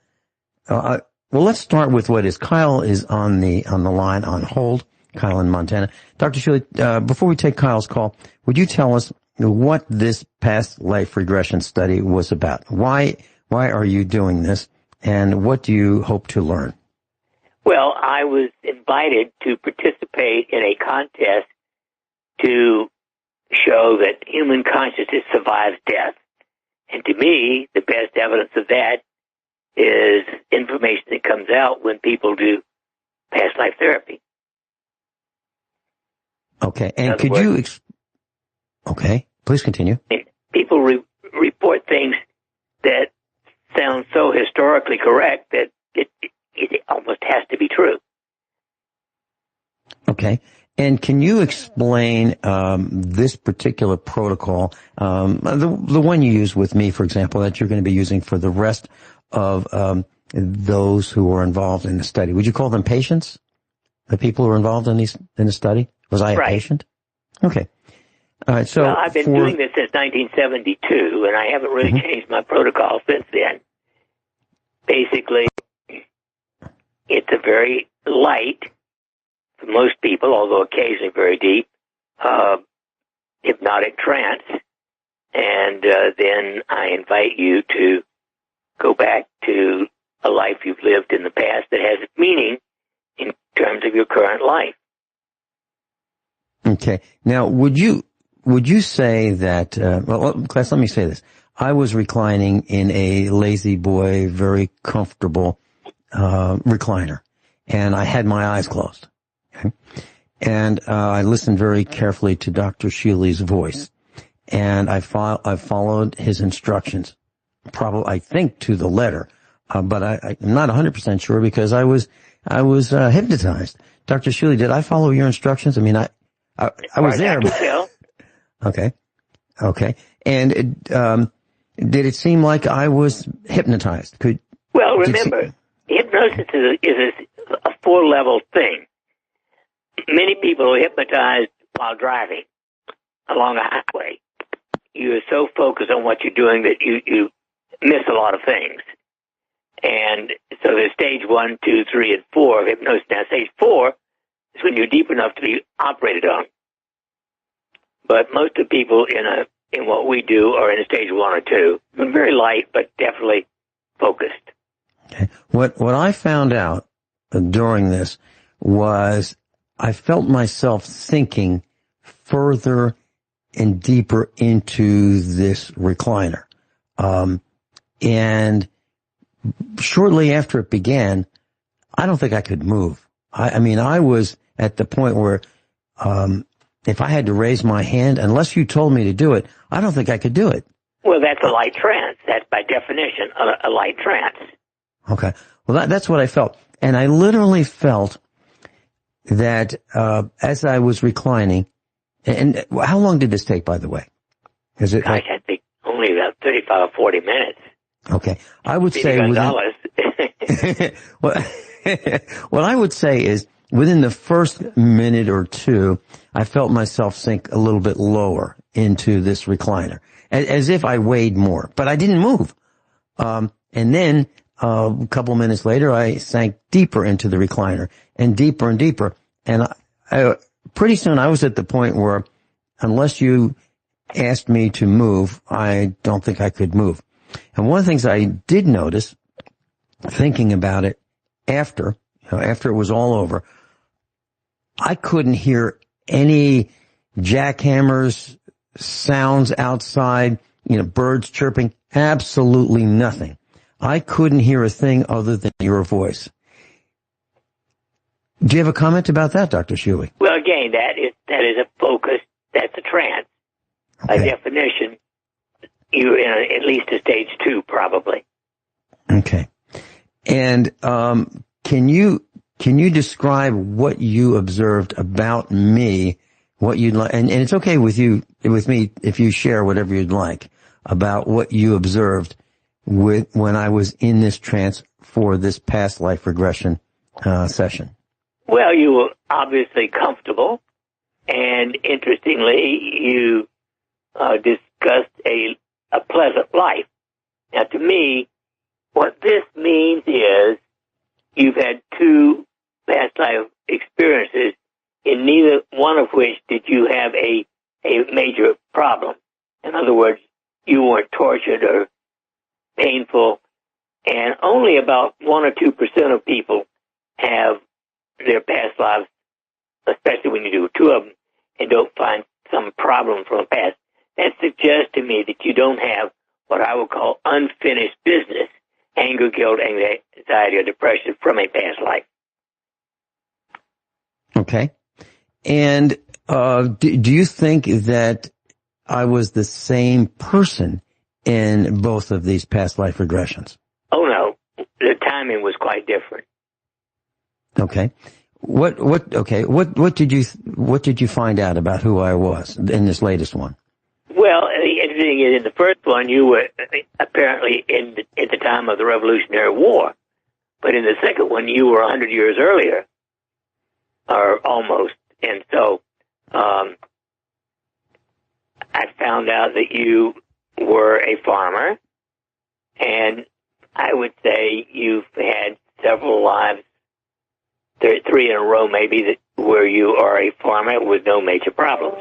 let's start with what is Kyle is on the line on hold. Kyle in Montana. Dr. Shealy, before we take Kyle's call, would you tell us what this past life regression study was about? Why are you doing this? And what do you hope to learn? Well, I was invited to participate in a contest to show that human consciousness survives death. And to me, the best evidence of that is information that comes out when people do past life therapy. Okay, and could you... Okay, please continue. People report things that sound so historically correct that it almost has to be true. Okay. And can you explain this particular protocol, the one you use with me, for example, that you're going to be using for the rest of those who are involved in the study? Would you call them patients? The people who are involved in the study? Was I a patient? Okay. All right. So I've been doing this since 1972, and I haven't really changed my protocol since then. Basically, it's a very light, for most people, although occasionally very deep, hypnotic trance. And then I invite you to go back to a life you've lived in the past that has meaning in terms of your current life. Okay. Now, would you say that, well, class, let me say this. I was reclining in a lazy boy, very comfortable recliner, and I had my eyes closed. Okay? And I listened very carefully to Dr. Shealy's voice, and I followed his instructions, probably, I think, to the letter, but I'm not 100% sure because I was hypnotized. Dr. Shealy, did I follow your instructions? I mean, I was there. Okay. And did it seem like I was hypnotized? Well, remember, hypnosis is a 4-level thing. Many people are hypnotized while driving along a highway. You're so focused on what you're doing that you miss a lot of things. And so there's stage 1, 2, 3, and 4 of hypnosis. Now, stage 4 is when you're deep enough to be operated on. But most of the people in what we do are in a stage 1 or 2. Very light, but definitely focused. Okay. What I found out during this was I felt myself sinking further and deeper into this recliner. And shortly after it began, I don't think I could move. I mean, I was at the point where, if I had to raise my hand, unless you told me to do it, I don't think I could do it. Well, that's a light trance. That's by definition a light trance. Okay. Well, that's what I felt. And I literally felt that, as I was reclining, and how long did this take, by the way? Is it? Gosh, I think only about 35 or 40 minutes. Okay. I would say what I would say is within the first minute or two, I felt myself sink a little bit lower into this recliner, as if I weighed more, but I didn't move. And then a couple minutes later, I sank deeper into the recliner and deeper. And I pretty soon I was at the point where unless you asked me to move, I don't think I could move. And one of the things I did notice, thinking about it after it was all over, I couldn't hear any jackhammers, sounds outside, birds chirping, absolutely nothing. I couldn't hear a thing other than your voice. Do you have a comment about that, Dr. Shealy? Well, again, that is a focus. That's a trance. Okay. By definition, you're in at least a stage 2, probably. Okay. And can you describe what you observed about me? What you'd like, and it's okay with me, if you share whatever you'd like about what you observed when I was in this trance for this past life regression session. Well, you were obviously comfortable, and interestingly, you discussed a pleasant life. Now, to me, what this means is you've had 2 past life experiences, in neither one of which did you have a major problem. In other words, you weren't tortured or painful, and only about 1 or 2% of people have their past lives, especially when you do 2 of them and don't find some problem from the past. That suggests to me that you don't have what I would call unfinished business, anger, guilt, anxiety, or depression from a past life. Okay. And do you think that I was the same person in both of these past life regressions? Oh, no. The timing was quite different. Okay. What did you find out about who I was in this latest one? Well, the interesting thing is, in the first one, you were apparently at the time of the Revolutionary War. But in the second one, you were 100 years earlier, or almost. And so I found out that you were a farmer, and I would say you've had several lives, 3 in a row maybe, where you are a farmer with no major problems.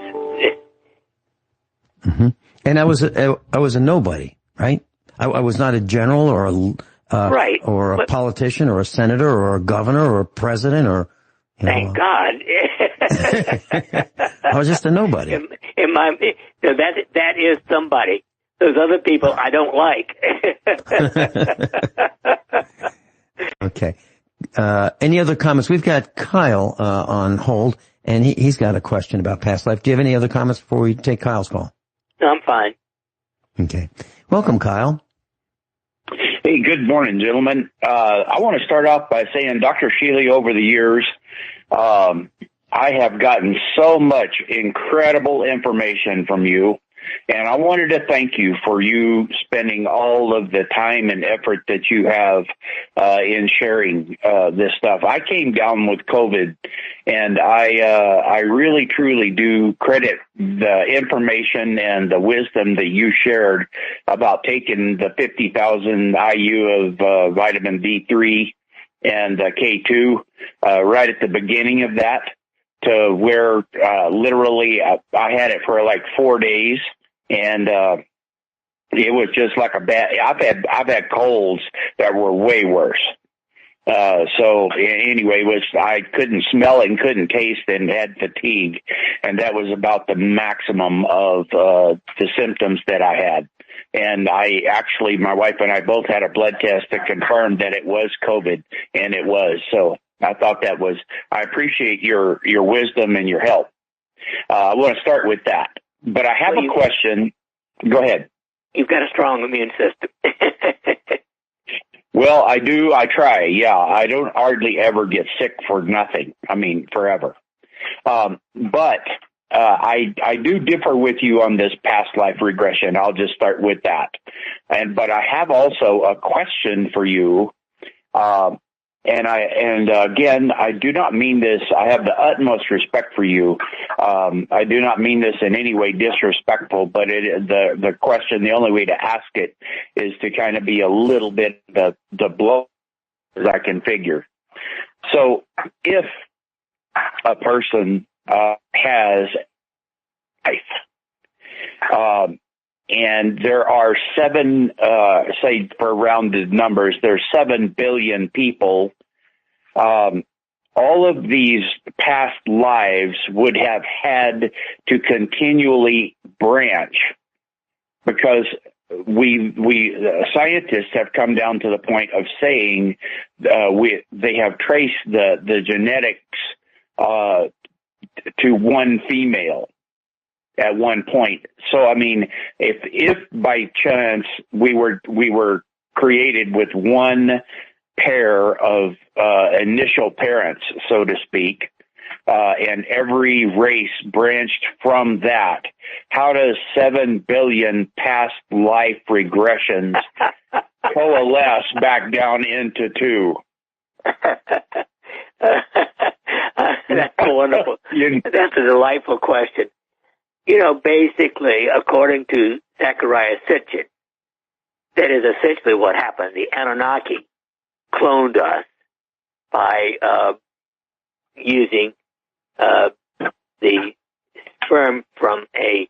Mm-hmm. And I was a nobody, right? I was not a general or right, or a politician or a senator or a governor or a president or. Thank God. I was just a nobody. That is somebody. Those other people I don't like. Okay. Any other comments? We've got Kyle on hold, and he's got a question about past life. Do you have any other comments before we take Kyle's call? No, I'm fine. Okay. Welcome, Kyle. Hey, good morning, gentlemen. I want to start off by saying, Dr. Shealy, over the years, I have gotten so much incredible information from you, and I wanted to thank you for you spending all of the time and effort that you have in sharing this stuff. I came down with COVID, and I really, truly do credit the information and the wisdom that you shared about taking the 50,000 IU of vitamin D3 and K2 right at the beginning of that, to where literally I had it for like 4 days, and it was just like a bad. I've had colds that were way worse. So anyway, I couldn't smell and couldn't taste and had fatigue, and that was about the maximum of the symptoms that I had. And my wife and I both had a blood test to confirm that it was COVID, and it was. So I thought I appreciate your wisdom and your help. I want to start with that, but I have a question. Go ahead. You've got a strong immune system. Well, I do. I try. Yeah. I don't hardly ever get sick for nothing. I mean, forever. But I do differ with you on this past life regression. I'll just start with that. But I have also a question for you. Again, I do not mean this. I have the utmost respect for you. I do not mean this in any way disrespectful, but the question, the only way to ask it is to kind of be a little bit the blow as I can figure. So if a person has life And there are 7, say for rounded numbers, there's 7 billion people. All of these past lives would have had to continually branch, because scientists have come down to the point of saying they have traced the genetics to one female at one point. So I mean, if by chance we were created with one pair of initial parents, so to speak, and every race branched from that, how does 7 billion past life regressions coalesce back down into 2? That's wonderful. That's a delightful question. You know, basically, according to Zecharia Sitchin, that is essentially what happened. The Anunnaki cloned us by using the sperm from a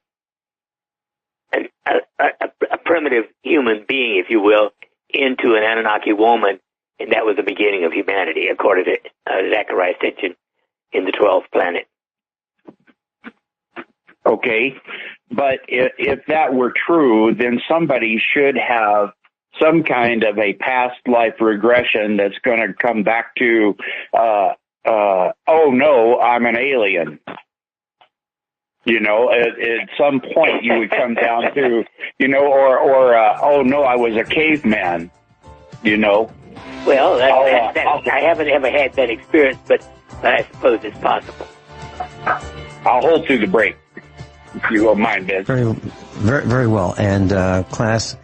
primitive human being, if you will, into an Anunnaki woman, and that was the beginning of humanity, according to Zecharia Sitchin in the 12th Planet. Okay, but if that were true, then somebody should have some kind of a past life regression that's going to come back to, oh no, I'm an alien. You know, at some point you would come down to, you know, or oh no, I was a caveman, you know. Well, I haven't ever had that experience, but I suppose it's possible. I'll hold through the break, if you don't mind, Ben. Very well. And class,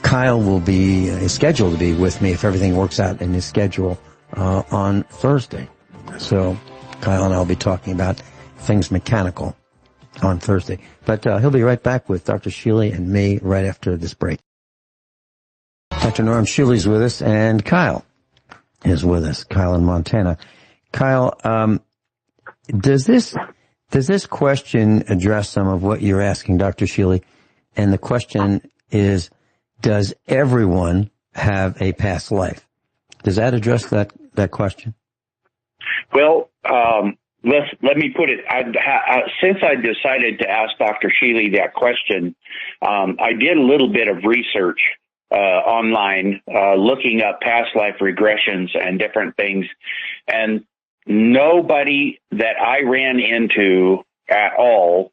Kyle will be scheduled to be with me if everything works out in his schedule on Thursday. So Kyle and I will be talking about things mechanical on Thursday. But he'll be right back with Dr. Shealy and me right after this break. Dr. Norm Shealy's with us, and Kyle is with us. Kyle in Montana. Kyle, does this question address some of what you're asking, Dr. Shealy? And the question is, does everyone have a past life? Does that address that question? Well, let me put it. Since I decided to ask Dr. Shealy that question, I did a little bit of research online, looking up past life regressions and different things, and nobody that I ran into at all,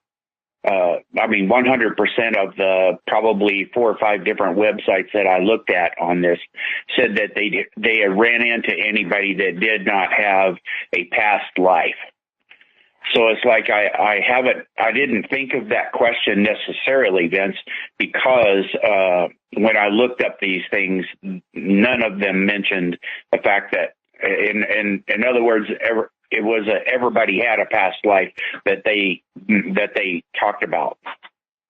100% of the probably 4 or 5 different websites that I looked at on this said that they had ran into anybody that did not have a past life. So it's like I didn't think of that question necessarily, Vince, because when I looked up these things, none of them mentioned the fact that, in other words, it was everybody had a past life that they talked about.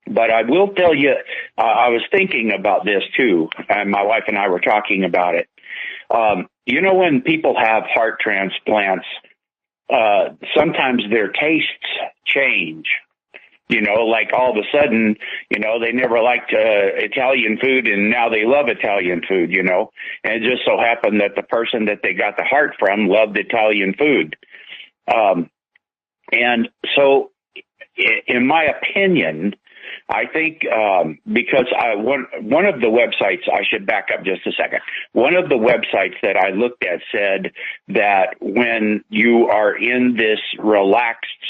But I will tell you, I was thinking about this too, and my wife and I were talking about it. You know, when people have heart transplants, sometimes their tastes change. You know, like all of a sudden, you know, they never liked Italian food and now they love Italian food, you know. And it just so happened that the person that they got the heart from loved Italian food. And so, in my opinion, I think because one of the websites, I should back up just a second. One of the websites that I looked at said that when you are in this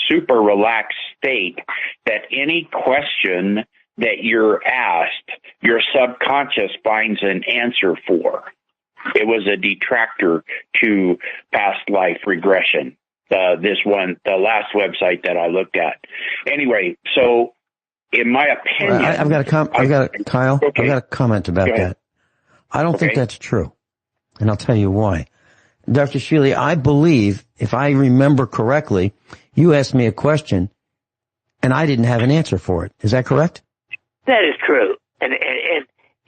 super relaxed state, that any question that you're asked, your subconscious finds an answer for. It was a detractor to past life regression. The last website that I looked at. Anyway, so in my opinion, I've got a comment about that. I don't think that's true, and I'll tell you why. Dr. Shealy, I believe, if I remember correctly, you asked me a question, and I didn't have an answer for it. Is that correct? That is true, and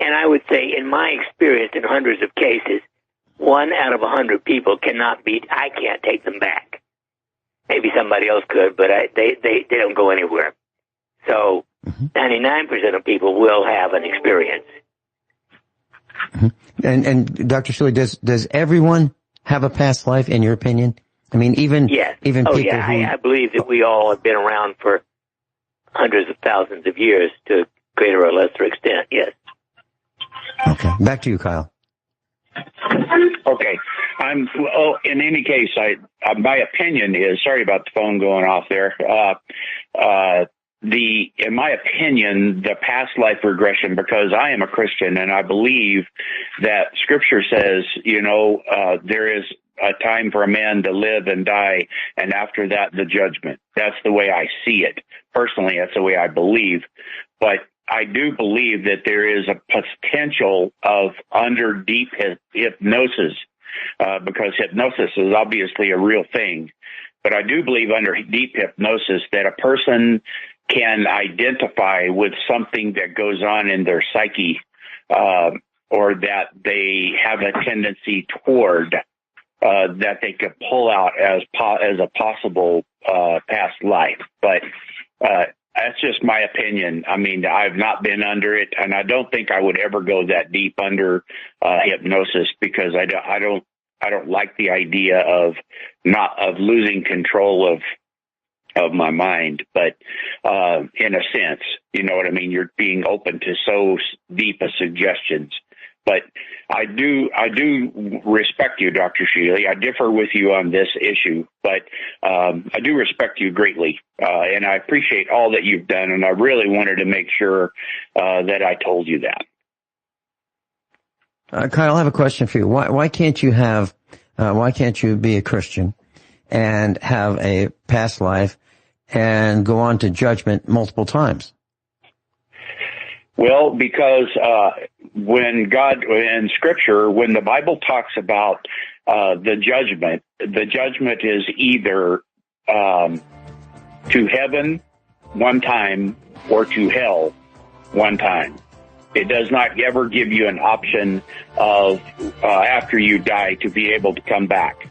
I would say, in my experience, in hundreds of cases, 1 out of 100 people I can't take them back. Maybe somebody else could, but they don't go anywhere. So 99% of people will have an experience. And Dr. Shealy, does everyone have a past life, in your opinion? I mean, even people who... I believe that we all have been around for hundreds of thousands of years to greater or lesser extent, yes. Okay. Back to you, Kyle. Okay. In any case, my opinion is, sorry about the phone going off there. In my opinion, the past life regression, because I am a Christian and I believe that Scripture says, there is a time for a man to live and die, and after that, the judgment. That's the way I see it. Personally, that's the way I believe. But I do believe that there is a potential of under deep hypnosis, because hypnosis is obviously a real thing. But I do believe under deep hypnosis that a person can identify with something that goes on in their psyche, or that they have a tendency toward, that they could pull out as a possible past life. But that's just my opinion. I mean, I've not been under it, and I don't think I would ever go that deep under hypnosis, because I don't like the idea of losing control of my mind. But in a sense, you know what I mean? You're being open to so deep a suggestions. But I do respect you, Dr. Shealy. I differ with you on this issue, but I do respect you greatly, and I appreciate all that you've done, and I really wanted to make sure that I told you that. Kyle, I have a question for you. Why can't you be a Christian and have a past life and go on to judgment multiple times? Well, because when God, in Scripture, when the Bible talks about the judgment is either to heaven one time or to hell one time. It does not ever give you an option of after you die to be able to come back.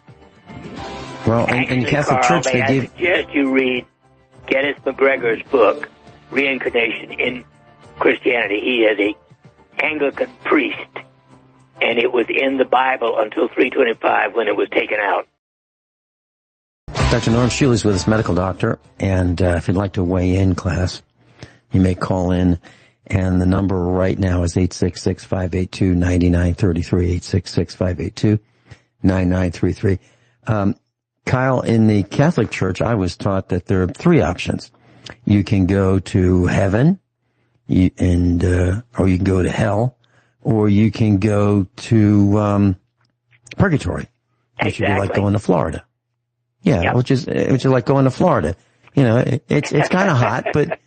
Well, in Catholic Church, I suggest you read Kenneth McGregor's book, Reincarnation in Christianity. He is a Anglican priest, and it was in the Bible until 325 when it was taken out. Dr. Norm Shealy is with us, medical doctor, and if you'd like to weigh in, class, you may call in, and the number right now is 866-582-9933, 866-582-9933. Kyle, in the Catholic Church, I was taught that there are three options. You can go to heaven, or you can go to hell, or you can go to purgatory, which would be like going to Florida. Yeah, yep. which is like going to Florida. You know, it's kind of hot, but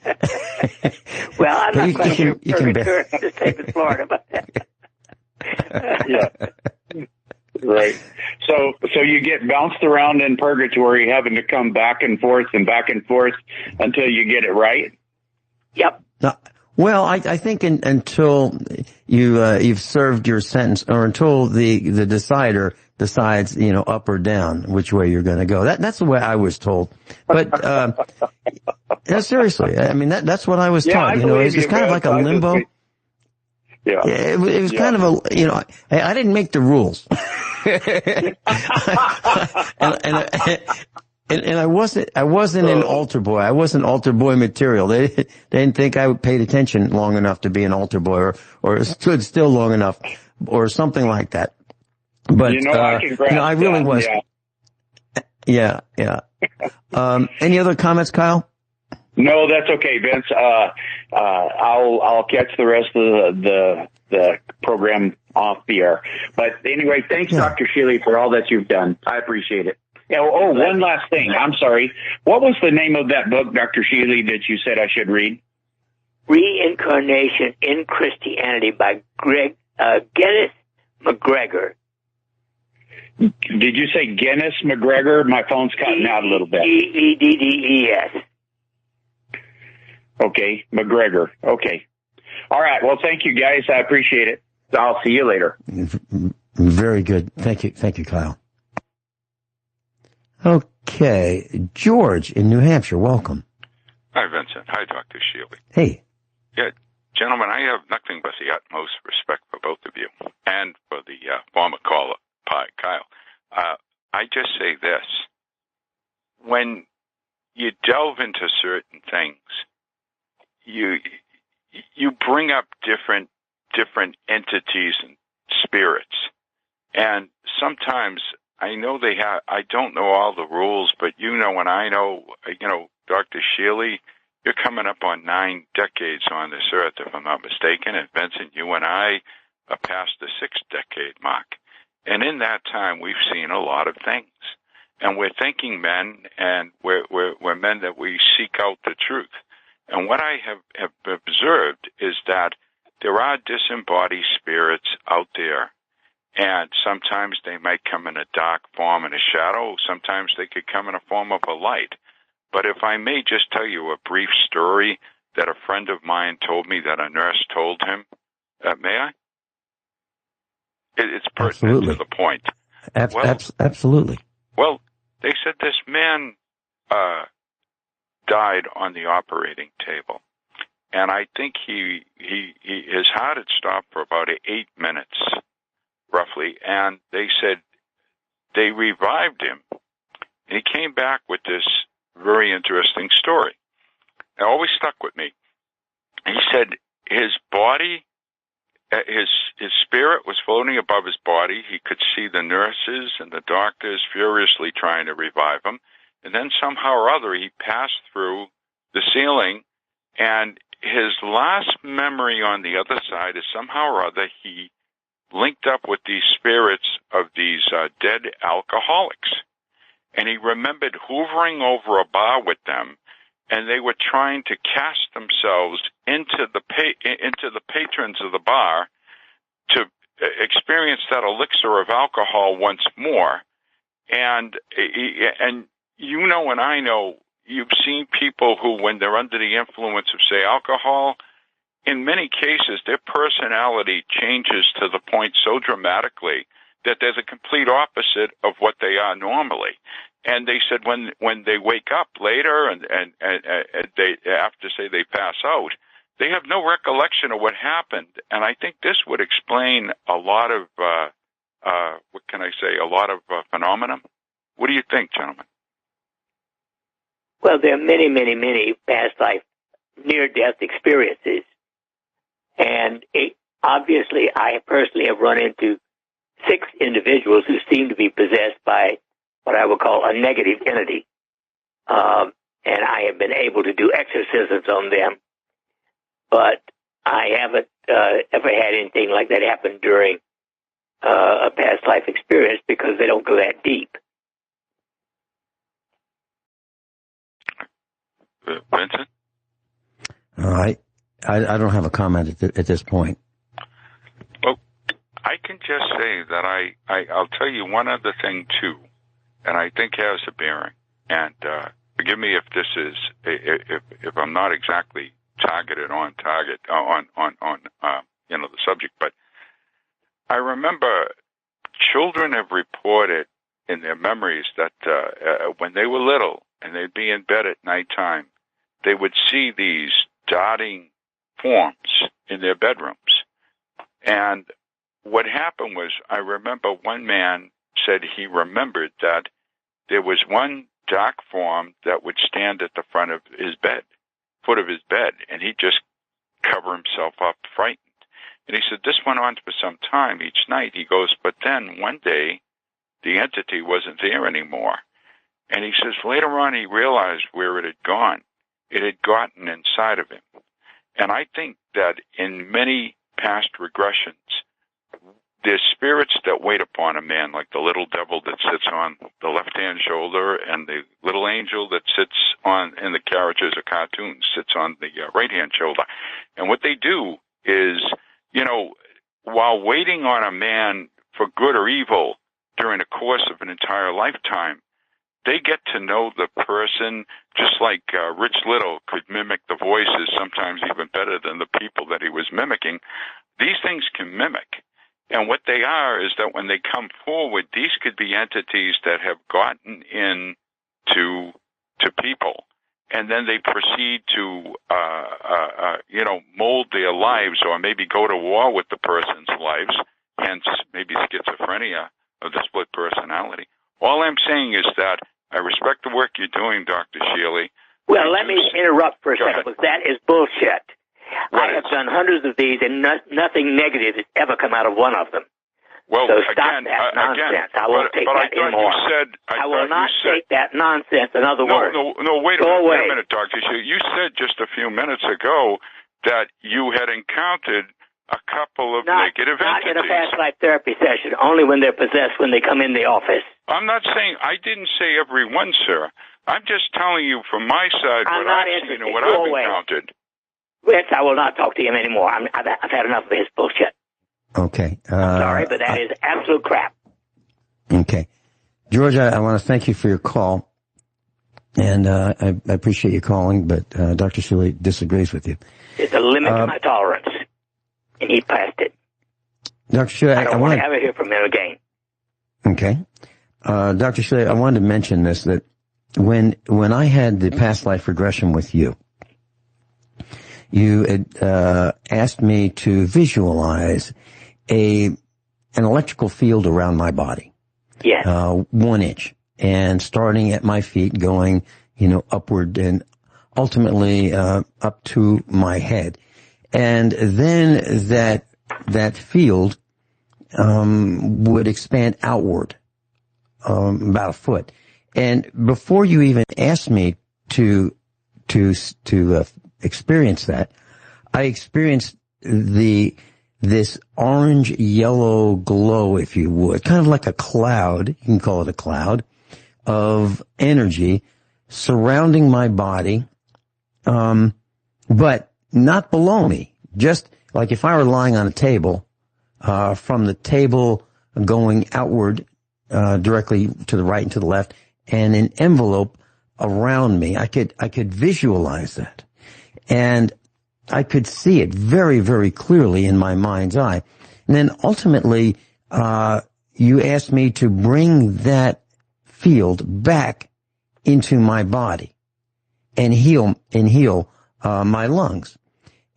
well, I'm not quite sure purgatory is the same as Florida, but yeah. Right. So you get bounced around in purgatory, having to come back and forth until you get it right? Yep. Well, I think until you've served your sentence, or until the decider decides, up or down, which way you're going to go. That's the way I was told. But no, seriously, I mean that's what I was taught. It's kind of like a limbo. Yeah. It was kind of I didn't make the rules. and I wasn't an altar boy. I wasn't altar boy material. They didn't think I paid attention long enough to be an altar boy or stood still long enough or something like that. But, I really was. Yeah. Any other comments, Kyle? No, that's okay, Vince. I'll catch the rest of the program off the air. But anyway, thanks, Dr. Shealy, for all that you've done. I appreciate it. One last thing. I'm sorry. What was the name of that book, Dr. Shealy, that you said I should read? Reincarnation in Christianity by Kenneth McGregor. Did you say Kenneth McGregor? My phone's cutting out a little bit. Meddes. Okay, McGregor. Okay. All right. Well, thank you, guys. I appreciate it. I'll see you later. Very good. Thank you, Kyle. Okay, George in New Hampshire, welcome. Hi, Vincent. Hi, Dr. Shealy. Hey. Yeah, gentlemen, I have nothing but the utmost respect for both of you and for the former caller, Kyle. I just say this. When you delve into certain things, you bring up different entities and spirits. And sometimes I know I don't know all the rules, but and I know, Dr. Shealy, you're coming up on 9 decades on this earth, if I'm not mistaken. And Vincent, you and I are past the 6th-decade mark. And in that time, we've seen a lot of things. And we're thinking men, and we're men that we seek out the truth. And what I have observed is that there are disembodied spirits out there. And sometimes they might come in a dark form and a shadow. Sometimes they could come in a form of a light. But if I may just tell you a brief story that a friend of mine told me that a nurse told him, may I? It's pertinent to the point. Absolutely. Well, they said this man died on the operating table. And I think his heart had stopped for about 8 minutes, roughly. And they said they revived him. And he came back with this very interesting story. It always stuck with me. He said his body, his spirit was floating above his body. He could see the nurses and the doctors furiously trying to revive him. And then somehow or other, he passed through the ceiling, and his last memory on the other side is somehow or other he linked up with these spirits of these dead alcoholics. And he remembered hoovering over a bar with them, and they were trying to cast themselves into the patrons of the bar to experience that elixir of alcohol once more. And and I know, you've seen people who, when they're under the influence of, say, alcohol, in many cases, their personality changes to the point so dramatically that they're the complete opposite of what they are normally. And they said when they wake up later and they after, say, they pass out, they have no recollection of what happened. And I think this would explain a lot of, a lot of phenomena. What do you think, gentlemen? Well, there are many, many, many past life near-death experiences. And obviously, I personally have run into 6 individuals who seem to be possessed by what I would call a negative entity. And I have been able to do exorcisms on them. But I haven't ever had anything like that happen during a past life experience because they don't go that deep. Vincent? I don't have a comment at this point. Well, I can just say that I'll tell you one other thing, too, and I think has a bearing. And forgive me if this is, if I'm not exactly targeted on the subject, but I remember children have reported in their memories that when they were little and they'd be in bed at nighttime, they would see these darting forms in their bedrooms. And what happened was, I remember one man said he remembered that there was one dark form that would stand at the front of his bed, foot of his bed, and he'd just cover himself up, frightened. And he said this went on for some time each night. He goes, but then one day, the entity wasn't there anymore. And he says later on he realized where it had gone. It had gotten inside of him. And I think that in many past regressions, there's spirits that wait upon a man, like the little devil that sits on the left-hand shoulder and the little angel that sits on, in the carriages of cartoons, sits on the right-hand shoulder. And what they do is, while waiting on a man for good or evil during the course of an entire lifetime, they get to know the person just like Rich Little could mimic the voices, sometimes even better than the people that he was mimicking. These things can mimic. And what they are is that when they come forward, these could be entities that have gotten in to people. and then they proceed to, mold their lives or maybe go to war with the person's lives, hence maybe schizophrenia of the split personality. All I'm saying is that I respect the work you're doing, Dr. Shealy. Well, let me interrupt for a second, because that is bullshit. I have done hundreds of these, and nothing negative has ever come out of one of them. Well, so stop that nonsense. I won't take that anymore. I will not take that nonsense. In other words, no, wait a minute, Dr. Shealy. You said just a few minutes ago that you had encountered a couple of negative entities. Not in a past life therapy session, only when they're possessed when they come in the office. I'm not saying, I didn't say every one, sir. I'm just telling you from my side what I've seen and what I've encountered. Rich, I will not talk to him anymore. I've had enough of his bullshit. Okay. I'm sorry, but that is absolute crap. Okay. George, I want to thank you for your call. And I appreciate you calling, but Dr. Shealy disagrees with you. There's a limit to my tolerance, and he passed it. Dr. Shealy, I don't want to ever hear from him again. Okay. Dr. Shealy, I wanted to mention this, that when I had the past life regression with you, you had asked me to visualize an electrical field around my body. Yes. 1 inch. And starting at my feet, going, upward and ultimately up to my head. And then that field would expand outward about a foot. And before you even asked me to experience that, I experienced this orange yellow glow, if you would, kind of like a cloud. You can call it a cloud of energy surrounding my body, but not below me. Just like if I were lying on a table, from the table going outward, directly to the right and to the left, and an envelope around me. I could visualize that. And I could see it very, very clearly in my mind's eye. And then ultimately, you asked me to bring that field back into my body and heal my lungs.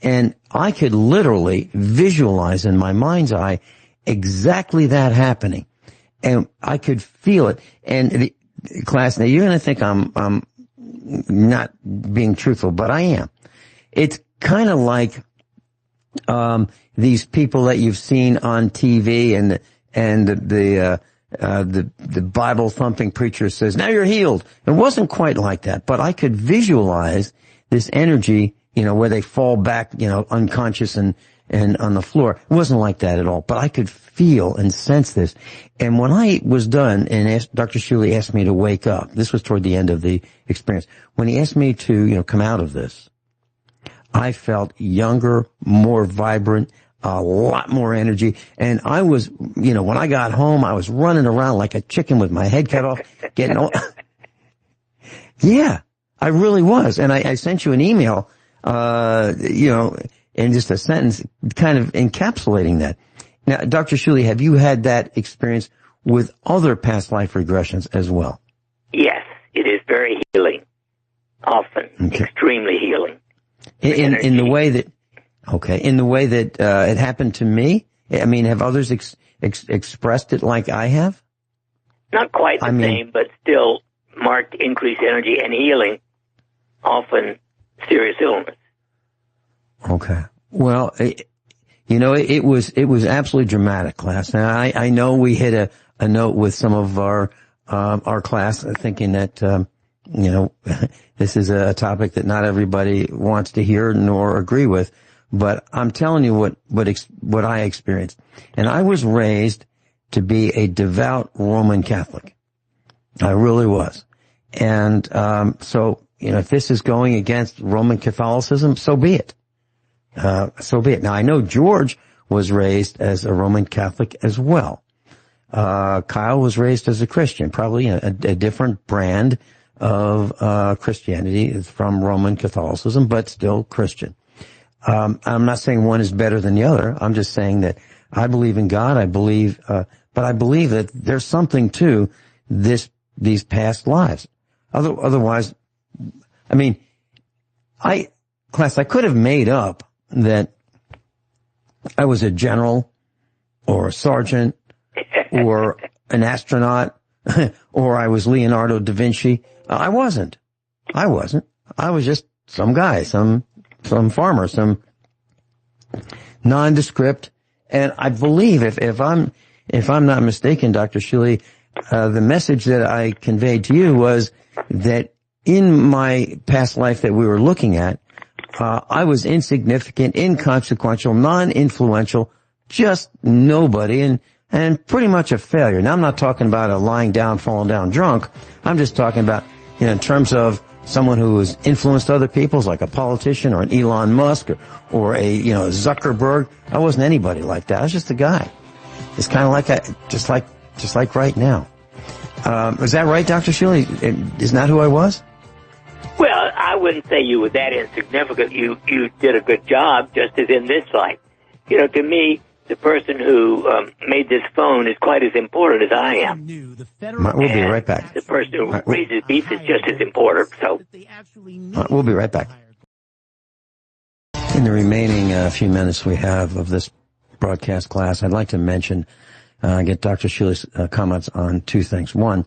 And I could literally visualize in my mind's eye exactly that happening. And I could feel it. And class, now you're going to think I'm not being truthful, but I am. It's kind of like these people that you've seen on TV, and the Bible thumping preacher says, "Now you're healed." It wasn't quite like that, but I could visualize this energy, where they fall back, unconscious and on the floor. It wasn't like that at all, but I could feel and sense this. And when I was done and Dr. Shealy asked me to wake up, this was toward the end of the experience. When he asked me to, come out of this, I felt younger, more vibrant, a lot more energy. And I was, when I got home, I was running around like a chicken with my head cut off, getting all, yeah, I really was. And I sent you an email, in just a sentence, kind of encapsulating that. Now, Dr. Shealy, have you had that experience with other past life regressions as well? Yes, it is very healing. Often, extremely healing. In the way that it happened to me? I mean, have others expressed it like I have? Not quite the same, but still marked increased energy and healing, often serious illness. Okay. Well, it was absolutely dramatic, class. Now, I know we hit a note with some of our class thinking that, this is a topic that not everybody wants to hear nor agree with, but I'm telling you what I experienced. And I was raised to be a devout Roman Catholic. I really was. And, so, if this is going against Roman Catholicism, so be it. So be it. Now, I know George was raised as a Roman Catholic as well. Kyle was raised as a Christian, probably a different brand of Christianity from Roman Catholicism, but still Christian. I'm not saying one is better than the other. I'm just saying that I believe in God. I believe, but I believe that there's something to these past lives. Otherwise, I mean, I could have made up that I was a general or a sergeant or an astronaut or I was Leonardo da Vinci. I wasn't. I was just some guy, some farmer, some nondescript. And I believe if I'm not mistaken, Dr. Shealy, the message that I conveyed to you was that in my past life that we were looking at, I was insignificant, inconsequential, non-influential, just nobody, and pretty much a failure. Now, I'm not talking about a lying down, falling down drunk. I'm just talking about, in terms of someone who has influenced other people, like a politician or an Elon Musk or a, Zuckerberg. I wasn't anybody like that. I was just a guy. It's kind of like just like right now. Is that right, Dr. Shealy? Isn't that who I was? Well, I wouldn't say you were that insignificant. You did a good job, just as in this life. To me, the person who made this phone is quite as important as I am. We'll be right back. The person who raises beef is just as important. So we'll be right back. In the remaining few minutes we have of this broadcast class, I'd like to mention, get Dr. Shealy's comments on two things. One,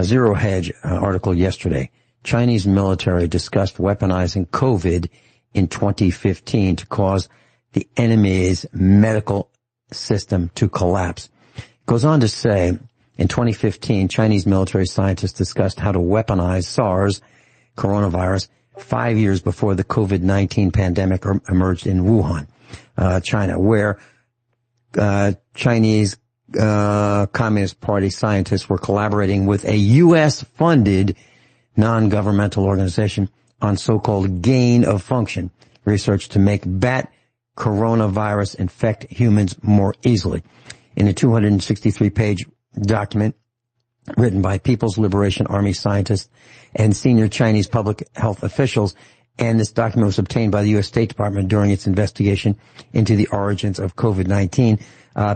Zero Hedge article yesterday. Chinese military discussed weaponizing COVID in 2015 to cause the enemy's medical system to collapse. It goes on to say, in 2015, Chinese military scientists discussed how to weaponize SARS coronavirus 5 years before the COVID-19 pandemic emerged in Wuhan, China, where Chinese Communist Party scientists were collaborating with a U.S.-funded non-governmental organization on so-called gain of function research to make bat coronavirus infect humans more easily. In a 263-page document written by People's Liberation Army scientists and senior Chinese public health officials, and this document was obtained by the U.S. State Department during its investigation into the origins of COVID-19,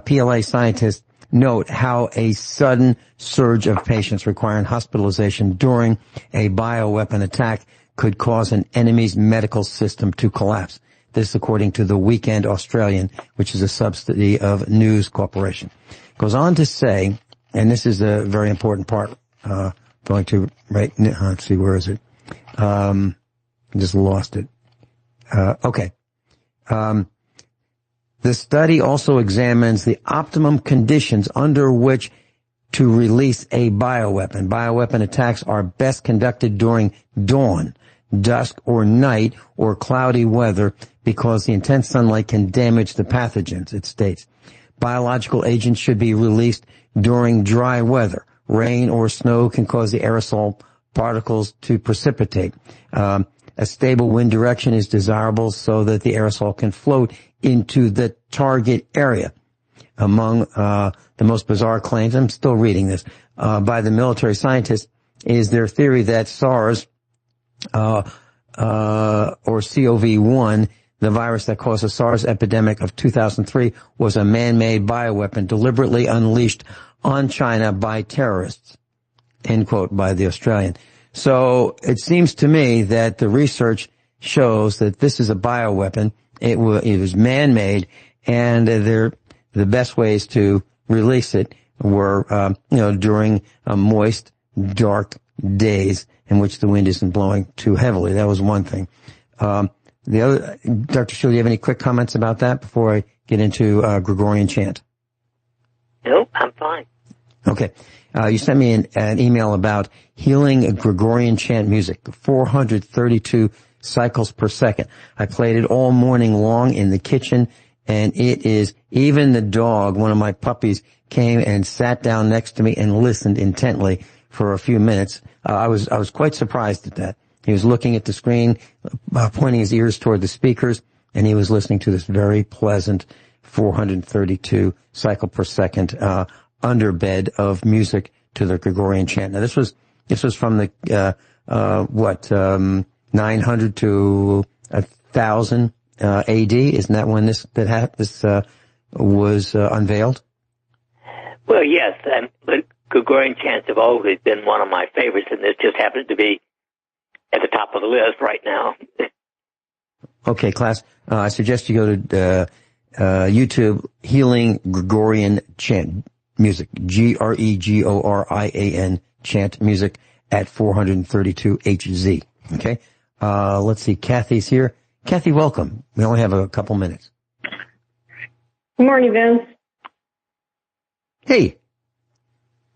PLA scientists note how a sudden surge of patients requiring hospitalization during a bioweapon attack could cause an enemy's medical system to collapse. This according to the Weekend Australian, which is a subsidiary of News Corporation. Goes on to say, and this is a very important part, going to, right, let's see, where is it? I just lost it. Okay. The study also examines the optimum conditions under which to release a bioweapon. Bioweapon attacks are best conducted during dawn, dusk, or night, or cloudy weather because the intense sunlight can damage the pathogens, it states. Biological agents should be released during dry weather. Rain or snow can cause the aerosol particles to precipitate. A stable wind direction is desirable so that the aerosol can float into the target area. Among the most bizarre claims, I'm still reading this, by the military scientists, is their theory that SARS or CoV-1, the virus that caused the SARS epidemic of 2003, was a man-made bioweapon deliberately unleashed on China by terrorists, end quote, by the Australian. So it seems to me that the research shows that this is a bioweapon. It was man-made, and the best ways to release it were, during moist, dark days in which the wind isn't blowing too heavily. That was one thing. The other, Dr. Shealy, do you have any quick comments about that before I get into Gregorian chant? Nope, I'm fine. Okay. You sent me an email about healing Gregorian chant music, 432 cycles per second. I played it all morning long in the kitchen, and it is, even the dog, one of my puppies, came and sat down next to me and listened intently for a few minutes. I was quite surprised at that. He was looking at the screen, pointing his ears toward the speakers, and he was listening to this very pleasant 432 cycle per second underbed of music to the Gregorian chant. Now this was from the 900 to 1000 AD. Isn't that when this was unveiled? Well, yes, but Gregorian chants have always been one of my favorites, and this just happens to be at the top of the list right now. Okay, class. I suggest you go to YouTube, Healing Gregorian Chant Music, Gregorian Chant Music at 432 HZ. Okay. Let's see. Kathy's here. Kathy, welcome. We only have a couple minutes. Good morning, Vince. Hey.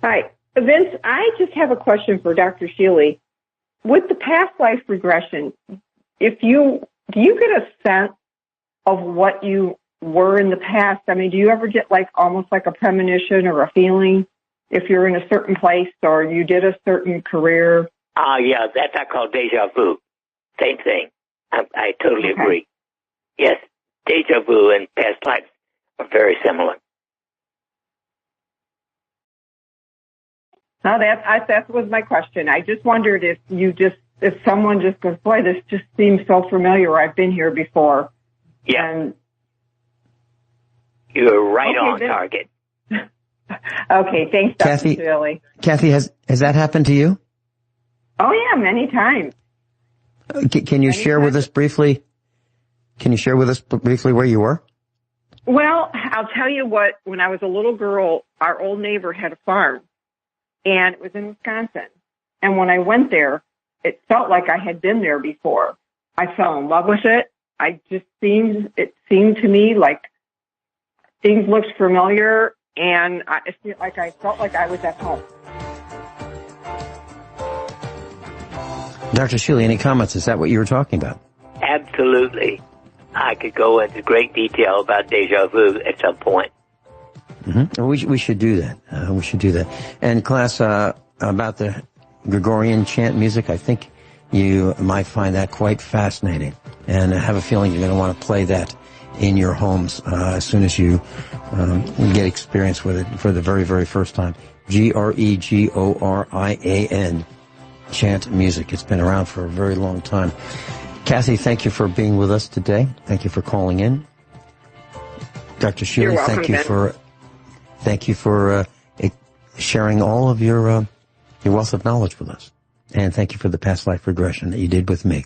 Hi. Vince, I just have a question for Dr. Shealy. With the past life regression, do you get a sense of what you were in the past? I mean, do you ever get almost like a premonition or a feeling if you're in a certain place or you did a certain career? Yeah, that's I call deja vu. Same thing. I totally agree. Yes, deja vu and past lives are very similar. No, that was my question. I just wondered if someone just goes, boy, this just seems so familiar. I've been here before. Yeah. And you're right on target. Okay, thanks, Dr. Shealy. Kathy, has that happened to you? Oh, yeah, many times. Can you share with us briefly? Can you share with us briefly where you were? Well, I'll tell you what, when I was a little girl, our old neighbor had a farm, and it was in Wisconsin. And when I went there, it felt like I had been there before. I fell in love with it. It seemed to me like things looked familiar, and I felt like I was at home. Dr. Shealy, any comments? Is that what you were talking about? Absolutely. I could go into great detail about deja vu at some point. Mm-hmm. We should do that. We should do that. And class, about the Gregorian chant music, I think you might find that quite fascinating. And I have a feeling you're going to want to play that in your homes as soon as you get experience with it for the very, very first time. Gregorian chant music. It's been around for a very long time. Kathy, thank you for being with us today. Thank you for calling in. Dr. Shealy, thank you for sharing all of your wealth of knowledge with us. And thank you for the past life regression that you did with me.